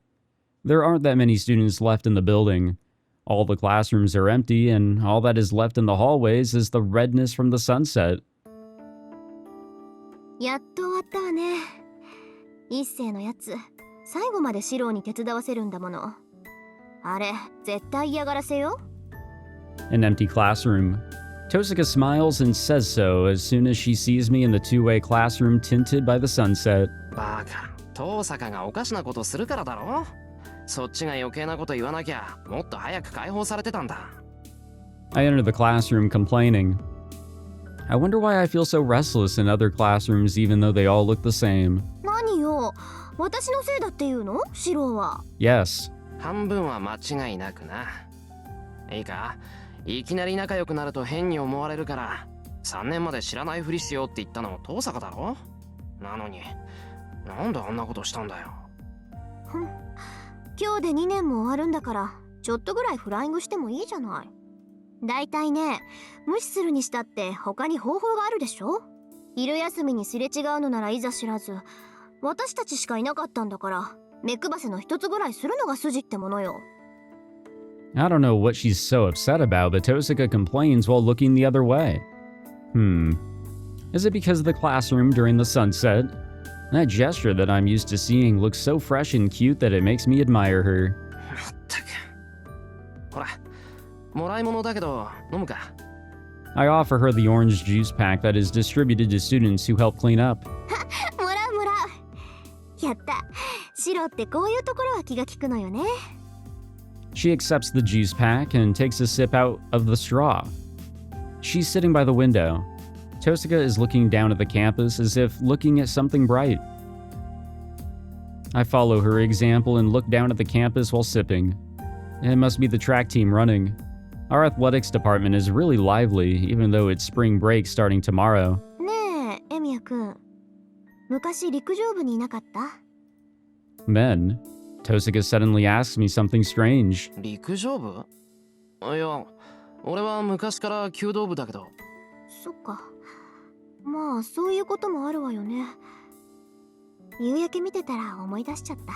There aren't that many students left in the building. All the classrooms are empty and all that is left in the hallways is the redness from the sunset. やっと終わったわね。一世のやつ、最後までシローに手伝わせるんだもの。あれ、絶対嫌がらせよ。An empty classroom. Tosaka smiles and says so as soon as she sees me in the two-way classroom tinted by the sunset. バカ、遠坂がおかしなことするからだろ。そっちが余計なこと言わなきゃ、もっと早く解放されてたんだ。I enter the classroom complaining. I wonder why I feel so restless in other classrooms even though they all look the same. 何よ、私のせいだっていうの？シローは。Yes. 半分は間違いなくな。いいか、いきなり仲良くなると変に思われるから、3年まで知らないふりしようって言ったのも遠坂だろ。なのに、なんであんなことしたんだよ。今日で2年も終わるんだから、ちょっとぐらいフライングしてもいいじゃない。だいたいね、無視するにしたって他に方法があるでしょ。昼休みにすれ違うのならいざ知らず、私たちしかいなかったんだから、目配せの一つぐらいするのが筋ってものよ。I don't know what she's so upset about, but Tosaka complains while looking the other way. Is it because of the classroom during the sunset? That gesture that I'm used to seeing looks so fresh and cute that it makes me admire her. まったく。ほら、もらい物だけど飲むか。I offer her the orange juice pack that is distributed to students who help clean up. もらうもらう。やった。シロってこういうところは気が利くのよね。She accepts the juice pack and takes a sip out of the straw. She's sitting by the window. Tosaka is looking down at the campus as if looking at something bright. I follow her example and look down at the campus while sipping. It must be the track team running. Our athletics department is really lively, even though it's spring break starting tomorrow. ねえ、エミヤくん。昔陸上部にいなかった？ Then, Tosaka suddenly asks me something strange. 陸上部？いや、俺は昔から弓道部だけど。そっか。まあ、そういうこともあるわよね。夕焼け見てたら思い出しちゃった。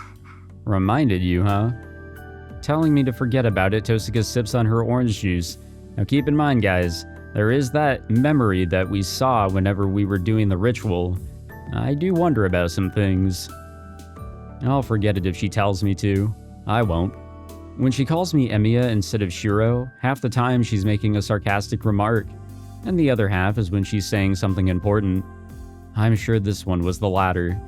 Reminded you, huh? Telling me to forget about it, Tosaka sips on her orange juice. Now keep in mind, guys, there is that memory that we saw whenever we were doing the ritual. I do wonder about some things. I'll forget it if she tells me to. I won't. When she calls me Emiya instead of Shirou, half the time she's making a sarcastic remark, and the other half is when she's saying something important. I'm sure this one was the latter.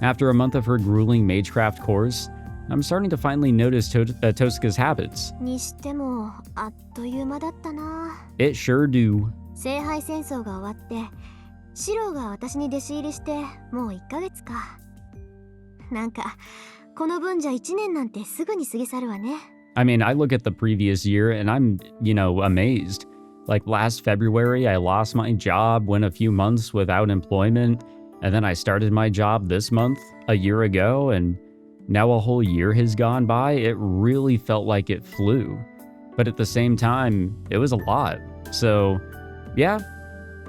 After a month of her grueling magecraft course, I'm starting to finally notice Tosaka's habits. にしても、あっという間だったな。It sure do. 聖杯戦争が終わって、シローが私に弟子入りしてもう1ヶ月か。なんか、この分じゃ1年なんてすぐに過ぎ去るわね。I mean, I look at the previous year and I'm, amazed. Like last February, I lost my job, went a few months without employment, and then I started my job this month, a year ago, and now a whole year has gone by. It really felt like it flew. But at the same time, it was a lot. So, yeah,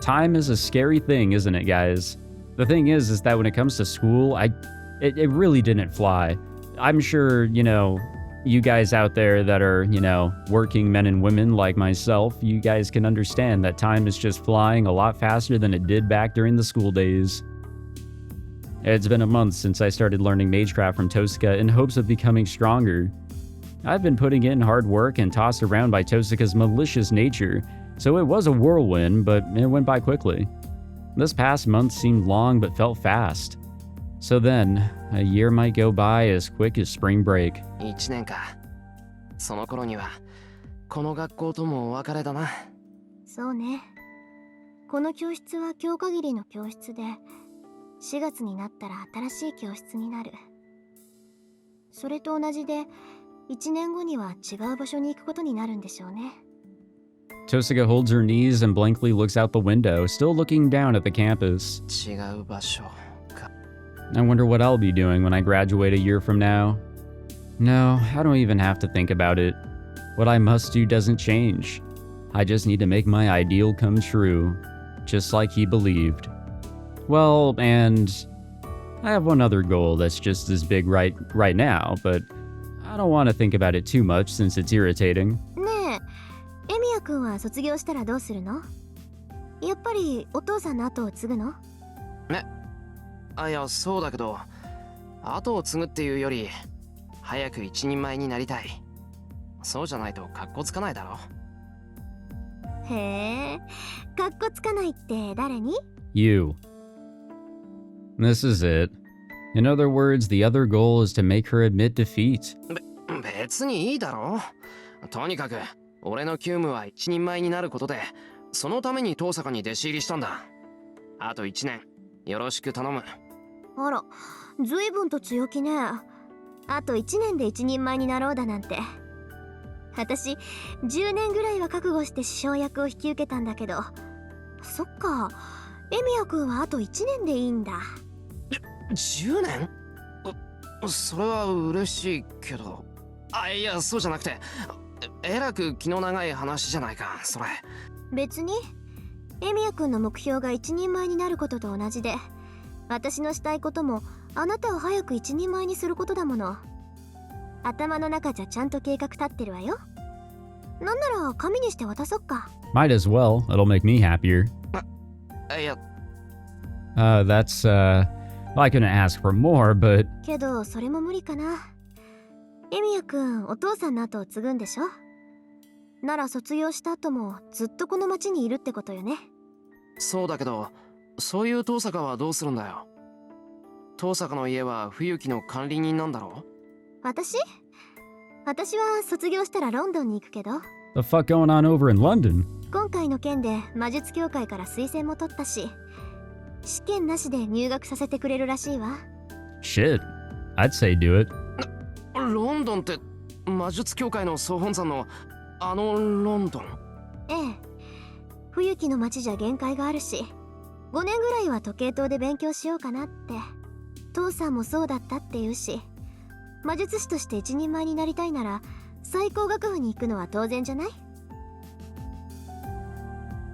time is a scary thing, isn't it, guys? The thing is that when it comes to school, it really didn't fly. I'm sure, you guys out there that are, working men and women like myself, you guys can understand that time is just flying a lot faster than it did back during the school days. It's been a month since I started learning magecraft from Tosaka in hopes of becoming stronger. I've been putting in hard work and tossed around by Tosaka's malicious nature, so it was a whirlwind, but it went by quickly. This past month seemed long but felt fast. So then, a year might go by as quick as spring break. 1年か。その頃にはこの学校ともお別れだな。そうね。この教室は今日限りの教室で、4月になったら新しい教室になる。それと同じで、1年後には違う場所に行くことになるんでしょうね。Tosaka holds her knees and blankly looks out the window, still looking down at the campus. 違う場所か。I wonder what I'll be doing when I graduate a year from now. No, I don't even have to think about it. What I must do doesn't change. I just need to make my ideal come true, just like he believed. Well, and I have one other goal that's just as big right now, but I don't want to think about it too much since it's irritating. ねえ、エミヤ君は卒業したらどうするの？やっぱりお父さんの後を継ぐの？いや、そうだけど、後を継ぐっていうより、早く一人前になりたい。そうじゃないとカッコつかないだろ。へえ、かっこつかないって誰に？ You. This is it. In other words, the other goal is to make her admit defeat. 別にいいだろ。とにかく、俺の急務は一人前になることで、そのために遠坂に弟子入りしたんだ。あと1年、よろしく頼む。あら、ずいぶんと強気ね。あと1年で一人前になろうだなんて。私、10年ぐらいは覚悟して師匠役を引き受けたんだけど。そっか、エミヤ君はあと1年でいいんだ。10年？それは嬉しいけど。いや、そうじゃなくて、えらく気の長い話じゃないか、それ。別に、エミヤ君の目標が一人前になることと同じで、私のしたいこともあなたを早く一人前にすることだもの。頭の中じゃちゃんと計画立ってるわよ。なんなら紙にして渡そっか。Might as well. It'll make me happier. いや、Well, I couldn't ask for more, but... けど、それも無理かな。エミヤ君、お父さんの後を継ぐんでしょ？なら卒業した後もずっとこの町にいるってことよね。そうだけど、そういう遠坂はどうするんだよ。遠坂の家は冬木の管理人なんだろ？私は卒業したらロンドンに行くけど。The fuck going on over in London? 今回の件で魔術協会から推薦も取ったし、試験なしで入学させてくれるらしいわ。Shit. I'd say do it. ロンドンって魔術協会の総本山のロンドン？ええ。冬木の町じゃ限界があるし、5年ぐらいは時計塔で勉強しようかなって。父さんもそうだったって言うし、魔術師として一人前になりたいなら最高学府に行くのは当然じゃない？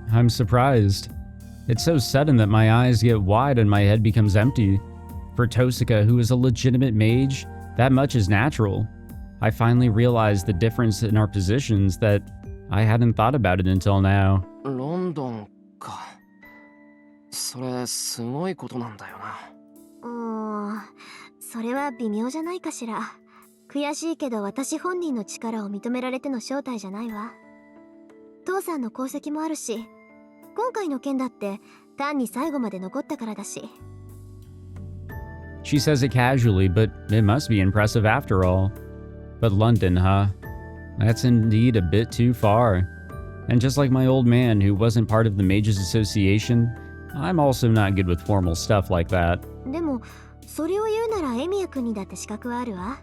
I'm surprised. It's so sudden that my eyes get wide and my head becomes empty. For Tosaka, who is a legitimate mage, that much is natural. I finally realized the difference in our positions that I hadn't thought about it until now. ロンドンか。それすごいことなんだよな。それは微妙じゃないかしら。悔しいけど私本人の力を認められての正体じゃないわ。父さんの功績もあるし、今回の件だって単に最後まで残ったからだし。She says it casually, but it must be impressive after all. But London, huh? That's indeed a bit too far. And just like my old man who wasn't part of the Mages Association, I'm also not good with formal stuff like that. でも、それを言うならエミヤ君にだって資格はあるわ。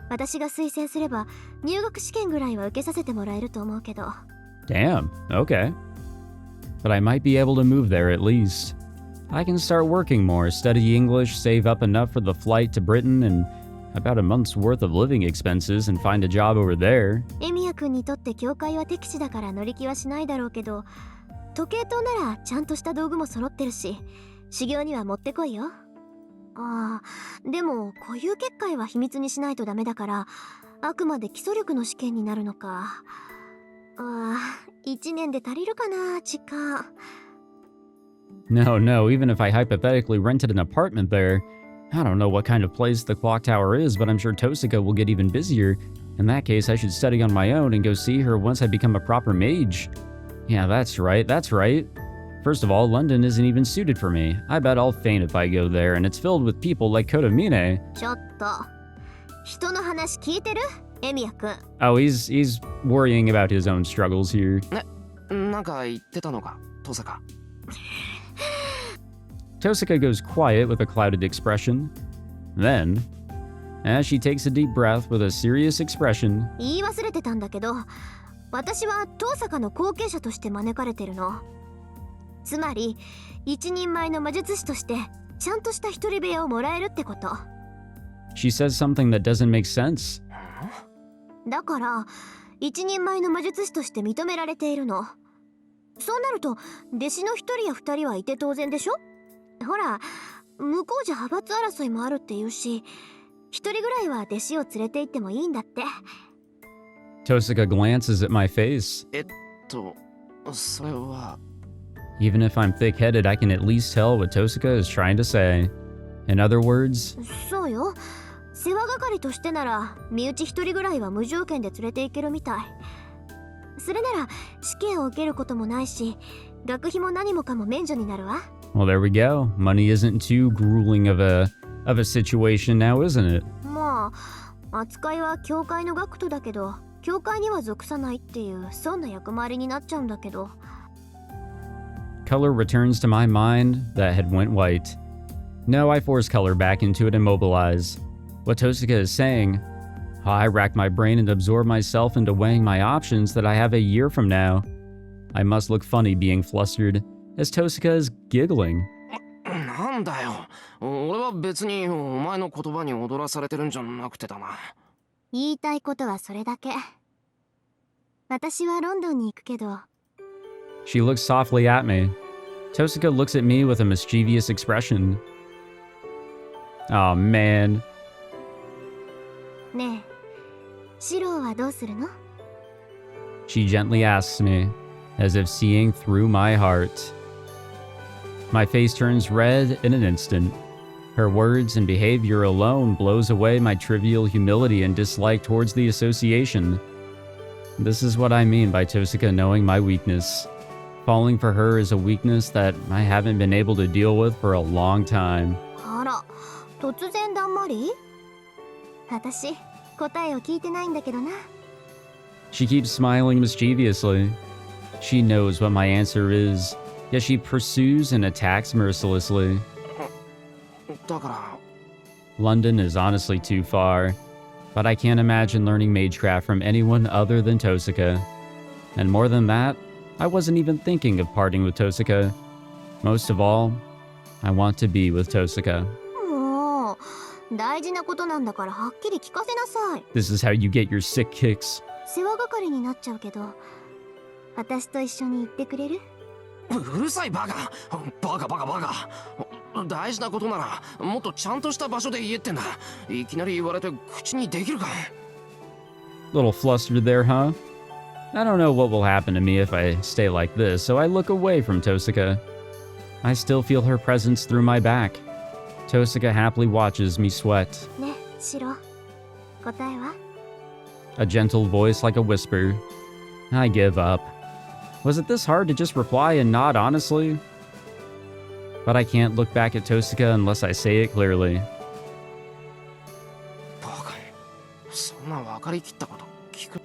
私が推薦すれば入学試験ぐらいは受けさせてもらえると思うけど。Damn, okay. But I might be able to move there at least. I can start working more, study English, save up enough for the flight to Britain, and about a month's worth of living expenses and find a job over there. エミヤ君にとって教会は敵地だから乗り気はしないだろうけど、時計塔ならちゃんとした道具も揃ってるし、修行にはもってこいよ。でも固有結界は秘密にしないとダメだから、あくまで基礎力の試験になるのか。1年で足りるかな、時間。No, even if I hypothetically rented an apartment there, I don't know what kind of place the clock tower is, but I'm sure Tosaka will get even busier. In that case, I should study on my own and go see her once I become a proper mage. Yeah, that's right. First of all, London isn't even suited for me. I bet I'll faint if I go there, and it's filled with people like Kodamine. ちょっと、人の話聞いてる？エミヤくん。 Oh, he's worrying about his own struggles here. なんか言ってたのか、トサカ。Tosaka goes quiet with a clouded expression. Then, as she takes a deep breath with a serious expression, 言い忘れてたんだけど、私は遠坂の後継者として招かれてるの。つまり一人前の魔術師としてちゃんとした一人部屋をもらえるってこと。 she says something that doesn't make sense. だから一人前の魔術師として認められているの。そうなると弟子の一人や二人はいて当然でしょ。ほら向こうじゃ派閥争いもあるっていうし、一人ぐらいは弟子を連れて行ってもいいんだって。 Tosaka glances at my face. それは。 Even if I'm thick-headed, I can at least tell what Tosaka is trying to say. In other words, そうよ。世話係としてなら身内一人ぐらいは無条件で連れて行けるみたい。それなら試験を受けることもないし、学費も何もかも免除になるわ。 well, there we go. Money isn't too grueling of a situation now, isn't it? まあ扱いは教会の学徒だけど、教会には属さないっていうそんな役回りになっちゃうんだけど。 Color returns to my mind that had went white. No, I force color back into it and mobilize. What Tosaka is saying, I rack my brain and absorb myself into weighing my options that I have a year from now. I must look funny being flustered, as Tosaka is giggling. なんだよ。俺は別にお前の言葉に踊らされてるんじゃなくてだな。言いたいことはそれだけ。私はロンドンに行くけど。 She looks softly at me. Tosaka looks at me with a mischievous expression. Oh man. ねえ、シローはどうするの？ She gently asks me, as if seeing through my heart. My face turns red in an instant. Her words and behavior alone blows away my trivial humility and dislike towards the association. This is what I mean by Tosaka knowing my weakness. Falling for her is a weakness that I haven't been able to deal with for a long time. あら、突然だんまり？私、答えを聞いてないんだけどな。 She keeps smiling mischievously. She knows what my answer is, yet she pursues and attacks mercilessly. だから。 London is honestly too far, but I can't imagine learning magecraft from anyone other than Tosaka. And more than that, I wasn't even thinking of parting with Tosaka. Most of all, I want to be with Tosaka. もう、大事なことなんだからはっきり聞かせなさい。 This is how you get your sick kicks. 世話係になっちゃうけど、私と一緒に行ってくれる？うるさいバカ。バカバカバカ。大事なことならもっとちゃんとした場所で言えってんだ。いきなり言われて口にできるか。 Little flustered there, huh? I don't know what will happen to me if I stay like this, so I look away from Tosaka. I still feel her presence through my back. Tosaka happily watches me sweat. ね、シロ、答えは？ A gentle voice like a whisper. I give up. Was it this hard to just reply and nod honestly? But I can't look back at Tosaka unless I say it clearly. バカ。そんな分かりきったこと聞く。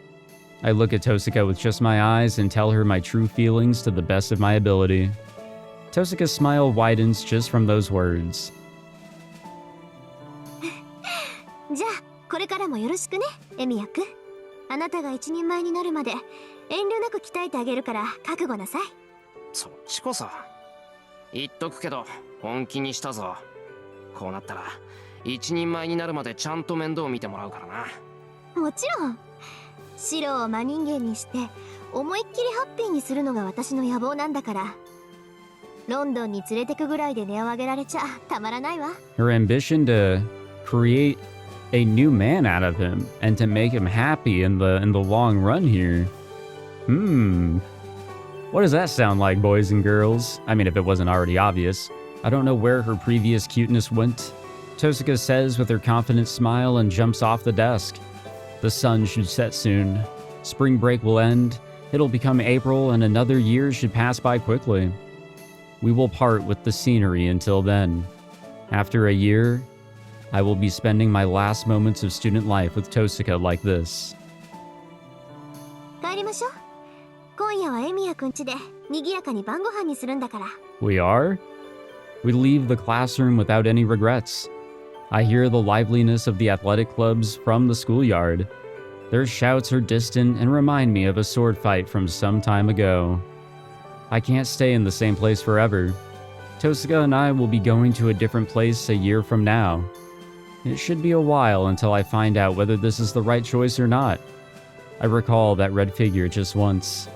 I look at Tosaka with just my eyes and tell her my true feelings to the best of my ability. Tosaka's smile widens just from those words. じゃあ、これからもよろしくね、エミヤくん。あなたが一人前になるまで遠慮なく鍛えてあげるから覚悟なさい。そっちこそ。言っとくけど本気にしたぞ。こうなったら一人前になるまでちゃんと面倒見てもらうからな。もちろん。シロを真人間にして思いっきりハッピーにするのが私の野望なんだから。ロンドンに連れてくぐらいで値を上げられちゃたまらないわ。 Her ambition to create a new man out of him and to make him happy in the long run here. What does that sound like, boys and girls? I mean, if it wasn't already obvious. I don't know where her previous cuteness went. Tosaka says with her confident smile and jumps off the desk. The sun should set soon. Spring break will end. It'll become April and another year should pass by quickly. We will part with the scenery until then. After a year, I will be spending my last moments of student life with Tosuka like this. 帰りましょう。今夜はエミヤくん家で賑やかに晩ご飯にするんだから。 We are? We leave the classroom without any regrets. I hear the liveliness of the athletic clubs from the schoolyard. Their shouts are distant and remind me of a sword fight from some time ago. I can't stay in the same place forever. Tosuka and I will be going to a different place a year from now. It should be a while until I find out whether this is the right choice or not. I recall that red figure just once.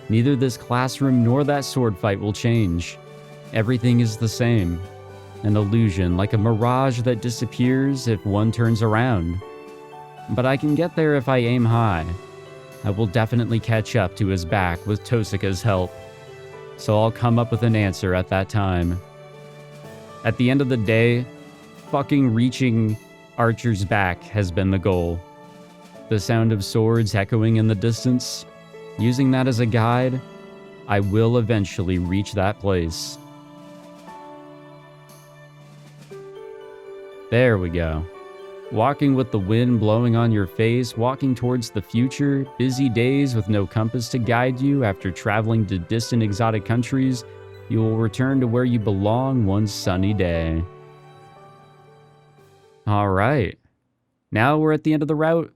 Neither this classroom nor that sword fight will change. Everything is the same. An illusion like a mirage that disappears if one turns around. But I can get there if I aim high. I will definitely catch up to his back with Tosuka's help. So I'll come up with an answer at that time. At the end of the day, fucking reaching Archer's back has been the goal. The sound of swords echoing in the distance, using that as a guide, I will eventually reach that place. There we go. Walking with the wind blowing on your face, walking towards the future, busy days with no compass to guide you after traveling to distant exotic countries, you will return to where you belong one sunny day. Alright. Now we're at the end of the route?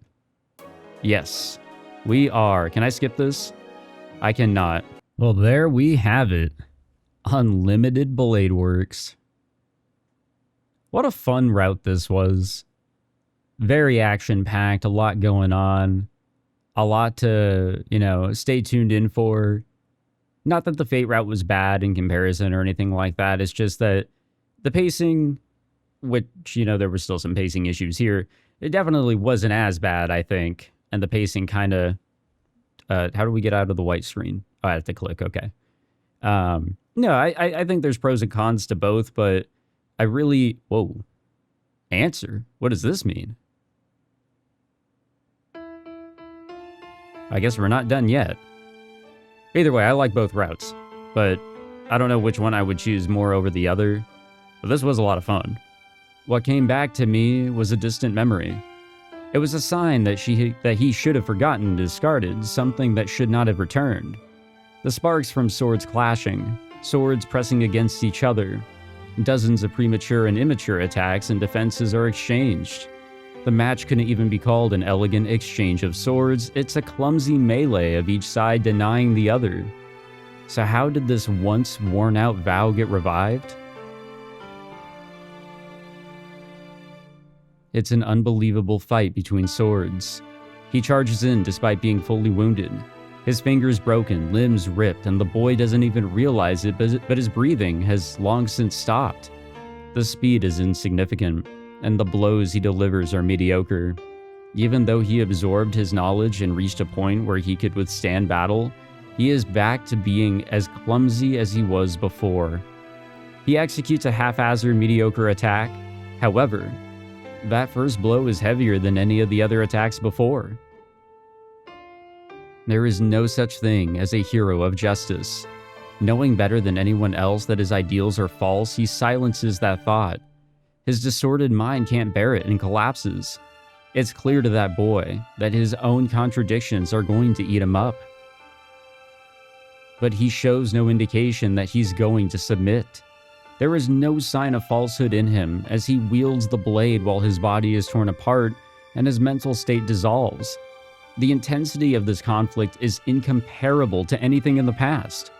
Yes, we are. Can I skip this? I cannot. Well, there we have it. Unlimited Blade Works. What a fun route this was. Very action-packed, a lot going on. A lot to, stay tuned in for. Not that the Fate route was bad in comparison or anything like that. It's just that the pacing, which, there were still some pacing issues here, it definitely wasn't as bad, I think. And the pacing kind of... how do we get out of the white screen? Oh, I have to click, okay. No, I think there's pros and cons to both, but I really... Whoa. Answer? What does this mean? I guess we're not done yet. Either way, I like both routes, but I don't know which one I would choose more over the other, but this was a lot of fun. What came back to me was a distant memory. It was a sign that he should have forgotten and discarded, something that should not have returned. The sparks from swords clashing, swords pressing against each other. Dozens of premature and immature attacks and defenses are exchanged. The match couldn't even be called an elegant exchange of swords, it's a clumsy melee of each side denying the other. So how did this once worn-out vow get revived? It's an unbelievable fight between swords. He charges in despite being fully wounded. His fingers broken, limbs ripped, and the boy doesn't even realize it, but his breathing has long since stopped. The speed is insignificant, and the blows he delivers are mediocre. Even though he absorbed his knowledge and reached a point where he could withstand battle, he is back to being as clumsy as he was before. He executes a haphazard mediocre attack. However, that first blow is heavier than any of the other attacks before. There is no such thing as a hero of justice. Knowing better than anyone else that his ideals are false, he silences that thought. His distorted mind can't bear it and collapses. It's clear to that boy that his own contradictions are going to eat him up. But he shows no indication that he's going to submit. There is no sign of falsehood in him as he wields the blade while his body is torn apart and his mental state dissolves. The intensity of this conflict is incomparable to anything in the past.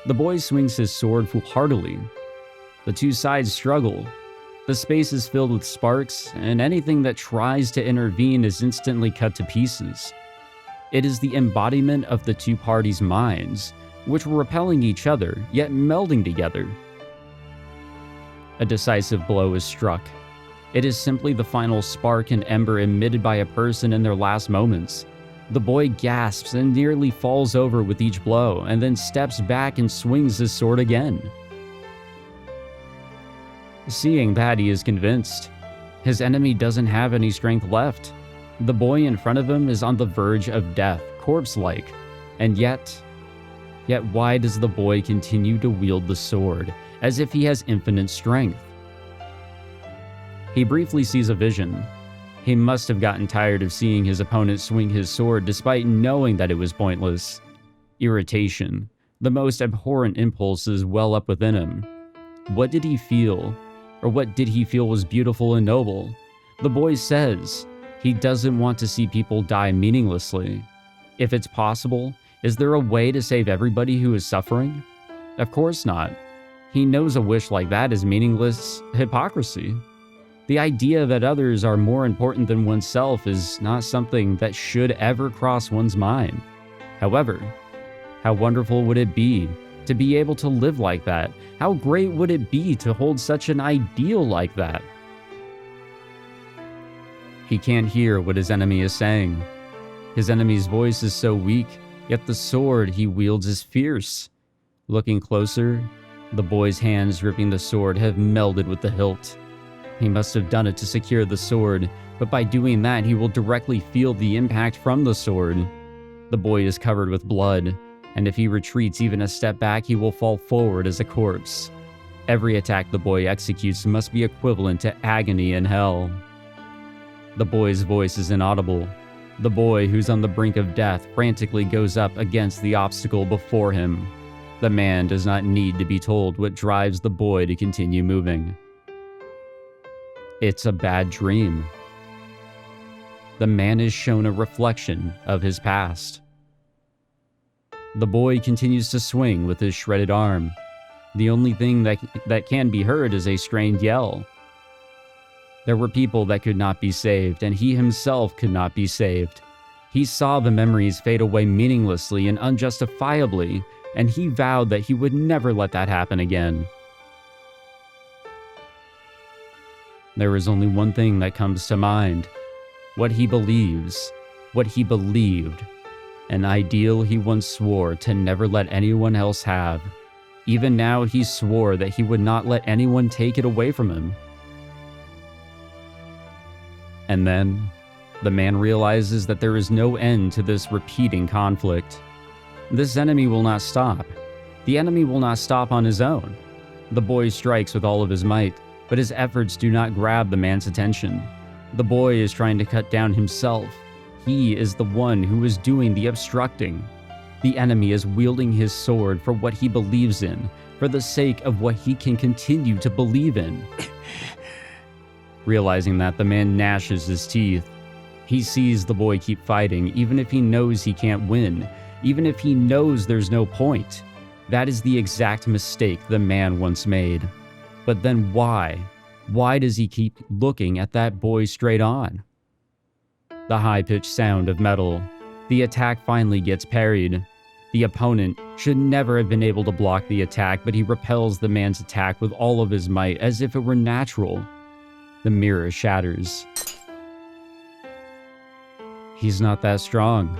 The boy swings his sword foolhardily. The two sides struggle. The space is filled with sparks, and anything that tries to intervene is instantly cut to pieces. It is the embodiment of the two parties' minds, which were repelling each other, yet melding together. A decisive blow is struck. It is simply the final spark and ember emitted by a person in their last moments. The boy gasps and nearly falls over with each blow, and then steps back and swings his sword again. Seeing that, he is convinced. His enemy doesn't have any strength left. The boy in front of him is on the verge of death, corpse-like. And yet why does the boy continue to wield the sword, as if he has infinite strength? He briefly sees a vision. He must have gotten tired of seeing his opponent swing his sword despite knowing that it was pointless. Irritation, the most abhorrent impulses, well up within him. What did he feel? Or what did he feel was beautiful and noble? The boy says he doesn't want to see people die meaninglessly. If it's possible, is there a way to save everybody who is suffering? Of course not. He knows a wish like that is meaningless hypocrisy. The idea that others are more important than oneself is not something that should ever cross one's mind. However, how wonderful would it be to be able to live like that? How great would it be to hold such an ideal like that? He can't hear what his enemy is saying. His enemy's voice is so weak, yet the sword he wields is fierce. Looking closer, the boy's hands gripping the sword have melded with the hilt. He must have done it to secure the sword, but by doing that he will directly feel the impact from the sword. The boy is covered with blood, and if he retreats even a step back, he will fall forward as a corpse. Every attack the boy executes must be equivalent to agony in hell. The boy's voice is inaudible. The boy, who's on the brink of death, frantically goes up against the obstacle before him. The man does not need to be told what drives the boy to continue moving. It's a bad dream. The man is shown a reflection of his past. The boy continues to swing with his shredded arm. The only thing that can be heard is a strained yell. There were people that could not be saved, and he himself could not be saved. He saw the memories fade away meaninglessly and unjustifiably, and he vowed that he would never let that happen again. There is only one thing that comes to mind. What he believes, what he believed, an ideal he once swore to never let anyone else have. Even now he swore that he would not let anyone take it away from him. And then, the man realizes that there is no end to this repeating conflict. This enemy will not stop. The enemy will not stop on his own. The boy strikes with all of his might, but his efforts do not grab the man's attention. The boy is trying to cut down himself. He is the one who is doing the obstructing. The enemy is wielding his sword for what he believes in, for the sake of what he can continue to believe in. Realizing that, the man gnashes his teeth. He sees the boy keep fighting, even if he knows he can't win, even if he knows there's no point. That is the exact mistake the man once made. But then why? Why does he keep looking at that boy straight on? The high-pitched sound of metal. The attack finally gets parried. The opponent should never have been able to block the attack, but he repels the man's attack with all of his might, as if it were natural. The mirror shatters. He's not that strong.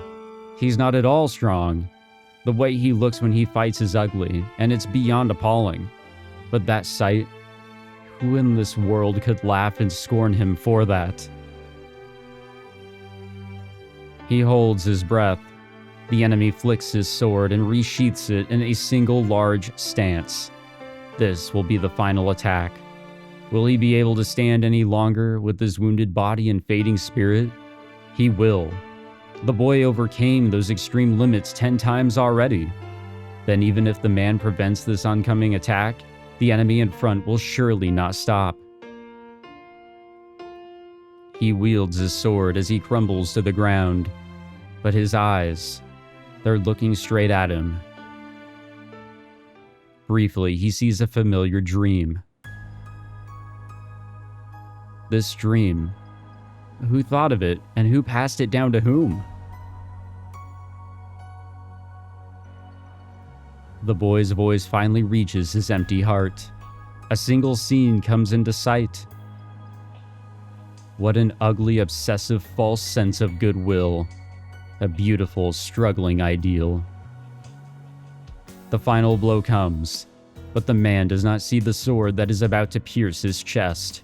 He's not at all strong. The way he looks when he fights is ugly, and it's beyond appalling. But that sight, who in this world could laugh and scorn him for that? He holds his breath. The enemy flicks his sword and resheaths it in a single large stance. This will be the final attack. Will he be able to stand any longer with his wounded body and fading spirit? He will. The boy overcame those extreme limits 10 times already. Then even if the man prevents this oncoming attack, the enemy in front will surely not stop. He wields his sword as he crumbles to the ground, but his eyes, they're looking straight at him. Briefly, he sees a familiar dream. This dream, who thought of it and who passed it down to whom? The boy's voice finally reaches his empty heart. A single scene comes into sight. What an ugly, obsessive, false sense of goodwill. A beautiful, struggling ideal. The final blow comes, but the man does not see the sword that is about to pierce his chest.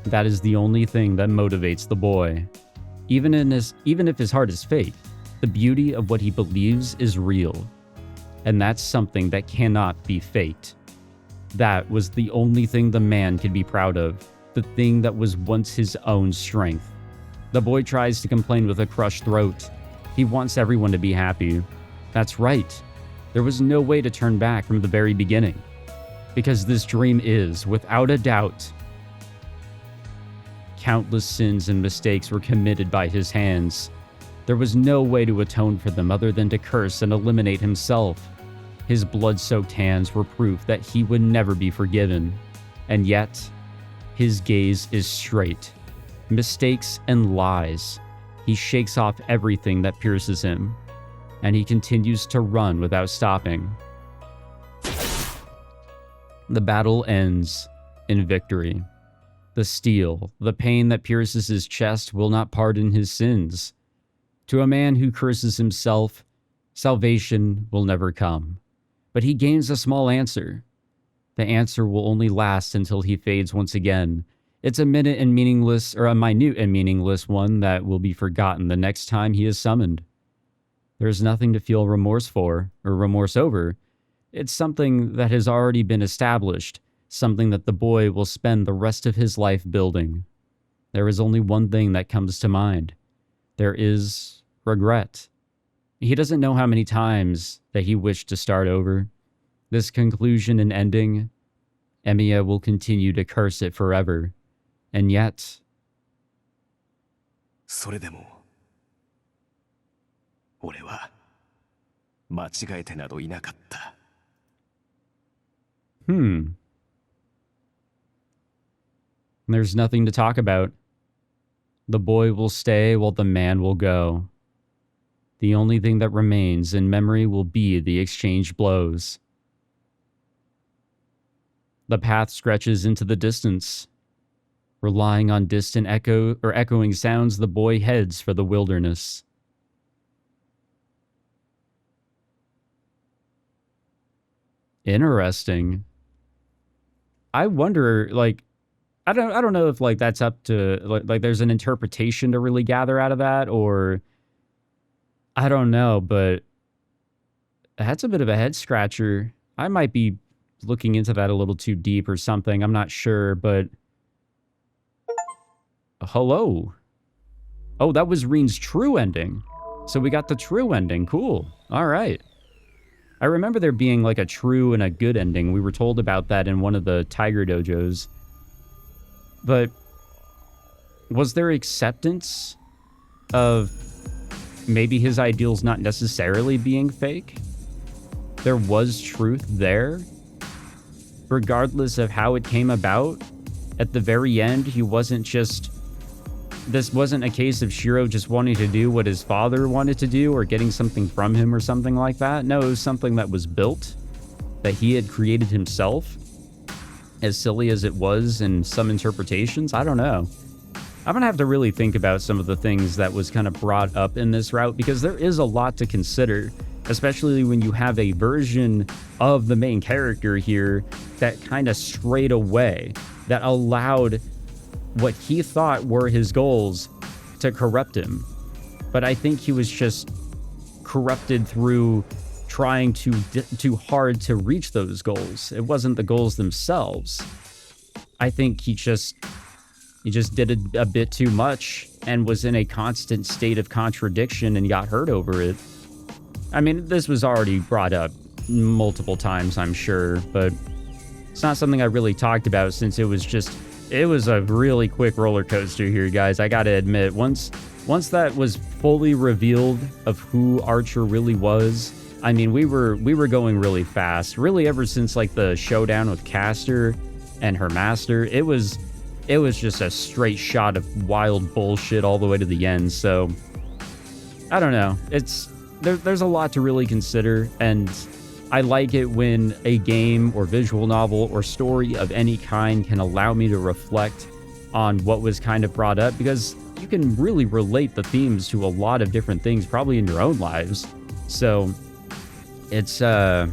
That is the only thing that motivates the boy. Even if his heart is fake, the beauty of what he believes is real. And that's something that cannot be faked. That was the only thing the man could be proud of. the thing that was once his own strength. The boy tries to complain with a crushed throat. He wants everyone to be happy. That's right. There was no way to turn back from the very beginning. Because this dream is, without a doubt, countless sins and mistakes were committed by his hands. There was no way to atone for them other than to curse and eliminate himself. His blood-soaked hands were proof that he would never be forgiven. And yet, his gaze is straight. Mistakes and lies. He shakes off everything that pierces him, and he continues to run without stopping. The battle ends in victory. The steel, the pain that pierces his chest, will not pardon his sins. To a man who curses himself, salvation will never come. But he gains a small answer. The answer will only last until he fades once again. It's a minute and meaningless, or a minute and meaningless one that will be forgotten the next time he is summoned. There is nothing to feel remorse for, or remorse over. It's something that has already been established, something that the boy will spend the rest of his life building. There is only one thing that comes to mind. There is regret. He doesn't know how many times that he wished to start over. This conclusion and ending, Emiya will continue to curse it forever. And yet, それでも俺は間違えてなどいなかった。There's nothing to talk about. The boy will stay while the man will go. The only thing that remains in memory will be the exchanged blows. The path stretches into the distance. Relying on distant echoing sounds, the boy heads for the wilderness. Interesting. I wonder, like, I don't know if like that's up to like there's an interpretation to really gather out of that, or I don't know, but that's a bit of a head scratcher. I might be looking into that a little too deep or something. I'm not sure, but hello. Oh, that was Reen's true ending. So we got the true ending. Cool. All right. I remember there being like a true and a good ending. We were told about that in one of the Tiger Dojos. But was there acceptance of maybe his ideals not necessarily being fake? There was truth there, regardless of how it came about. At the very end, he wasn't just... This wasn't a case of Shirou just wanting to do what his father wanted to do or getting something from him or something like that. No, it was something that was built, that he had created himself. As silly as it was in some interpretations, I don't know. I'm going to have to really think about some of the things that was kind of brought up in this route, because there is a lot to consider, especially when you have a version of the main character here that kind of strayed away, that allowed what he thought were his goals to corrupt him. But I think he was just corrupted through trying too hard to reach those goals. It wasn't the goals themselves. I think he just did a bit too much and was in a constant state of contradiction and got hurt over it. I mean, this was already brought up multiple times, I'm sure, but it's not something I really talked about since it was a really quick roller coaster here, guys. I gotta admit, once that was fully revealed of who Archer really was, I mean, we were going really fast. Really, ever since like the showdown with Caster and her master, it was just a straight shot of wild bullshit all the way to the end. So I don't know. There's a lot to really consider, and I like it when a game or visual novel or story of any kind can allow me to reflect on what was kind of brought up, because you can really relate the themes to a lot of different things, probably in your own lives. So it's, I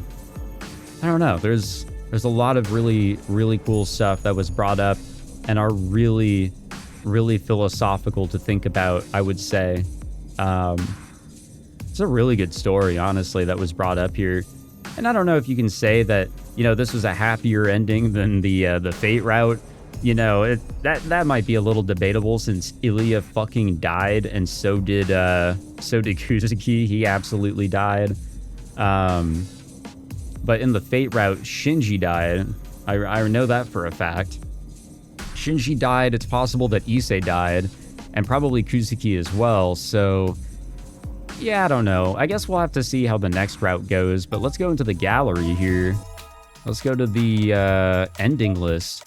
don't know, there's a lot of really, really cool stuff that was brought up and are really, really philosophical to think about, I would say. It's a really good story, honestly, that was brought up here. And I don't know if you can say that, you know, this was a happier ending than the Fate route, you know, that might be a little debatable since Ilya fucking died, and so did Kuzuki. He absolutely died. But in the Fate route, Shinji died. I know that for a fact. Shinji died. It's possible that Issei died, and probably Kuzuki as well. So yeah, I don't know. I guess we'll have to see how the next route goes. But let's go into the gallery here. Let's go to the ending list.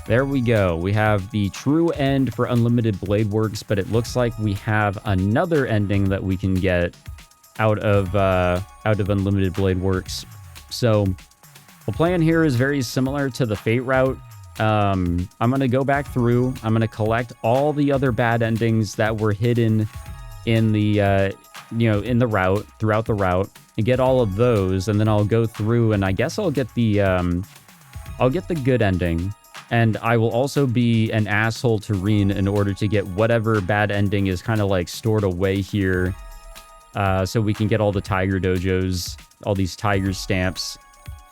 There we go. We have the true end for Unlimited Blade Works, but it looks like we have another ending that we can get out of Unlimited Blade Works. So the plan here is very similar to the Fate route. I'm gonna go back through. I'm gonna collect all the other bad endings that were hidden in the in the route, throughout the route, and get all of those, and then I'll go through and I guess I'll get the good ending. And I will also be an asshole to Rin in order to get whatever bad ending is kind of like stored away here. So we can get all the Tiger Dojos, all these Tiger stamps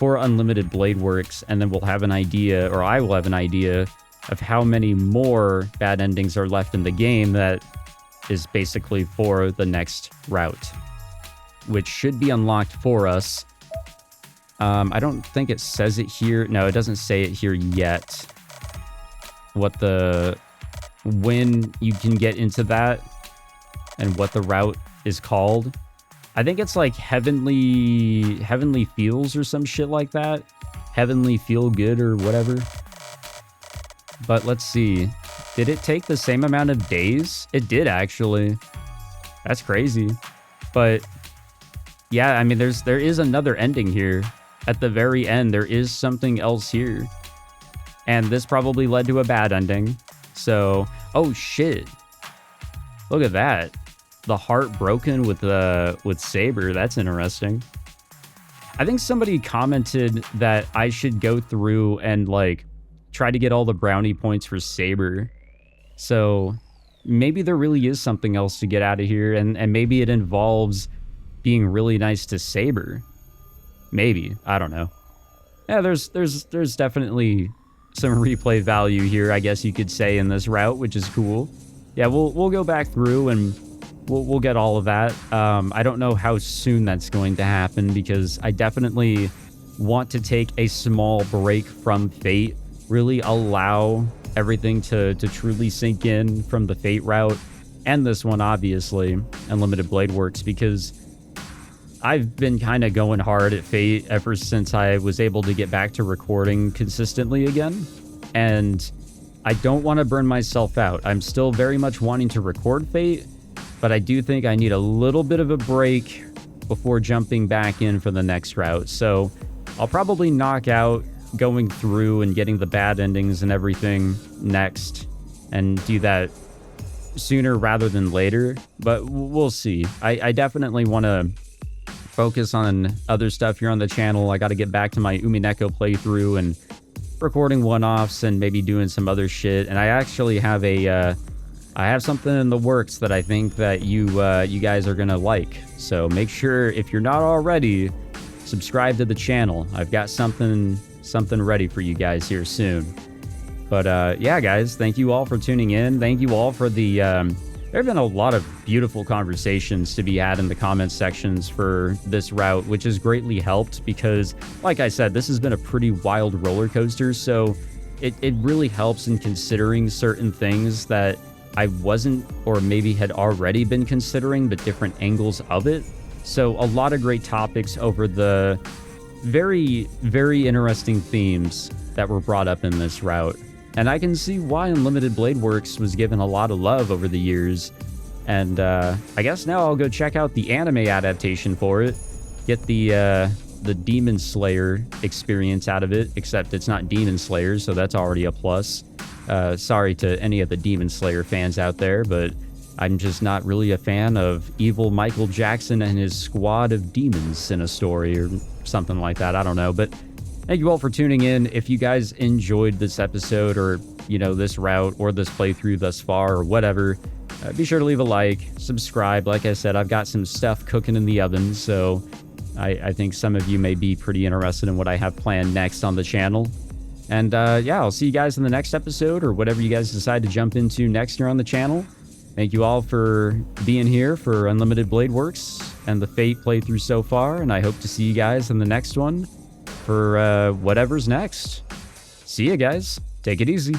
for Unlimited Blade Works. And then we'll have an idea, or I will have an idea, of how many more bad endings are left in the game that is basically for the next route, which should be unlocked for us. I don't think it says it here. No, it doesn't say it here yet. When you can get into that and what the route is called. I think it's like Heavenly Feels or some shit like that. Heavenly Feel Good or whatever. But let's see. Did it take the same amount of days? It did, actually. That's crazy. But yeah, I mean, there is another ending here. At the very end, there is something else here. And this probably led to a bad ending. So, oh shit. Look at that. The heart broken with Saber. That's interesting. I think somebody commented that I should go through and like try to get all the brownie points for Saber. So maybe there really is something else to get out of here, and maybe it involves being really nice to Saber. Maybe. I don't know. Yeah, there's definitely some replay value here, I guess you could say, in this route, which is cool. Yeah, we'll go back through and we'll get all of that. I don't know how soon that's going to happen, because I definitely want to take a small break from Fate, really allow everything to truly sink in from the Fate route, and this one, obviously, Unlimited Blade Works, because I've been kind of going hard at Fate ever since I was able to get back to recording consistently again, and I don't want to burn myself out. I'm still very much wanting to record Fate, but I do think I need a little bit of a break before jumping back in for the next route. So I'll probably knock out going through and getting the bad endings and everything next, and do that sooner rather than later, but we'll see. I definitely want to focus on other stuff here on the channel. I got to get back to my Umineko playthrough and recording one-offs and maybe doing some other shit. And I actually have I have something in the works that I think that you guys are gonna like. So make sure, if you're not already, subscribe to the channel. I've got something ready for you guys here soon. But yeah, guys, thank you all for tuning in. Thank you all for the there have been a lot of beautiful conversations to be had in the comments sections for this route, which has greatly helped because, like I said, this has been a pretty wild roller coaster. So it really helps in considering certain things that I wasn't, or maybe had already been considering, but different angles of it. So a lot of great topics over the very, very interesting themes that were brought up in this route. And I can see why Unlimited Blade Works was given a lot of love over the years. And I guess now I'll go check out the anime adaptation for it. Get the Demon Slayer experience out of it, except it's not Demon Slayer, so that's already a plus. Sorry to any of the Demon Slayer fans out there, but I'm just not really a fan of evil Michael Jackson and his squad of demons in a story or something like that. I don't know, but thank you all for tuning in. If you guys enjoyed this episode, or, you know, this route or this playthrough thus far or whatever, be sure to leave a like, subscribe. Like I said, I've got some stuff cooking in the oven, so I think some of you may be pretty interested in what I have planned next on the channel. And yeah, I'll see you guys in the next episode or whatever you guys decide to jump into next here on the channel. Thank you all for being here for Unlimited Blade Works and the Fate playthrough so far, and I hope to see you guys in the next one for whatever's next. See ya, guys. Take it easy.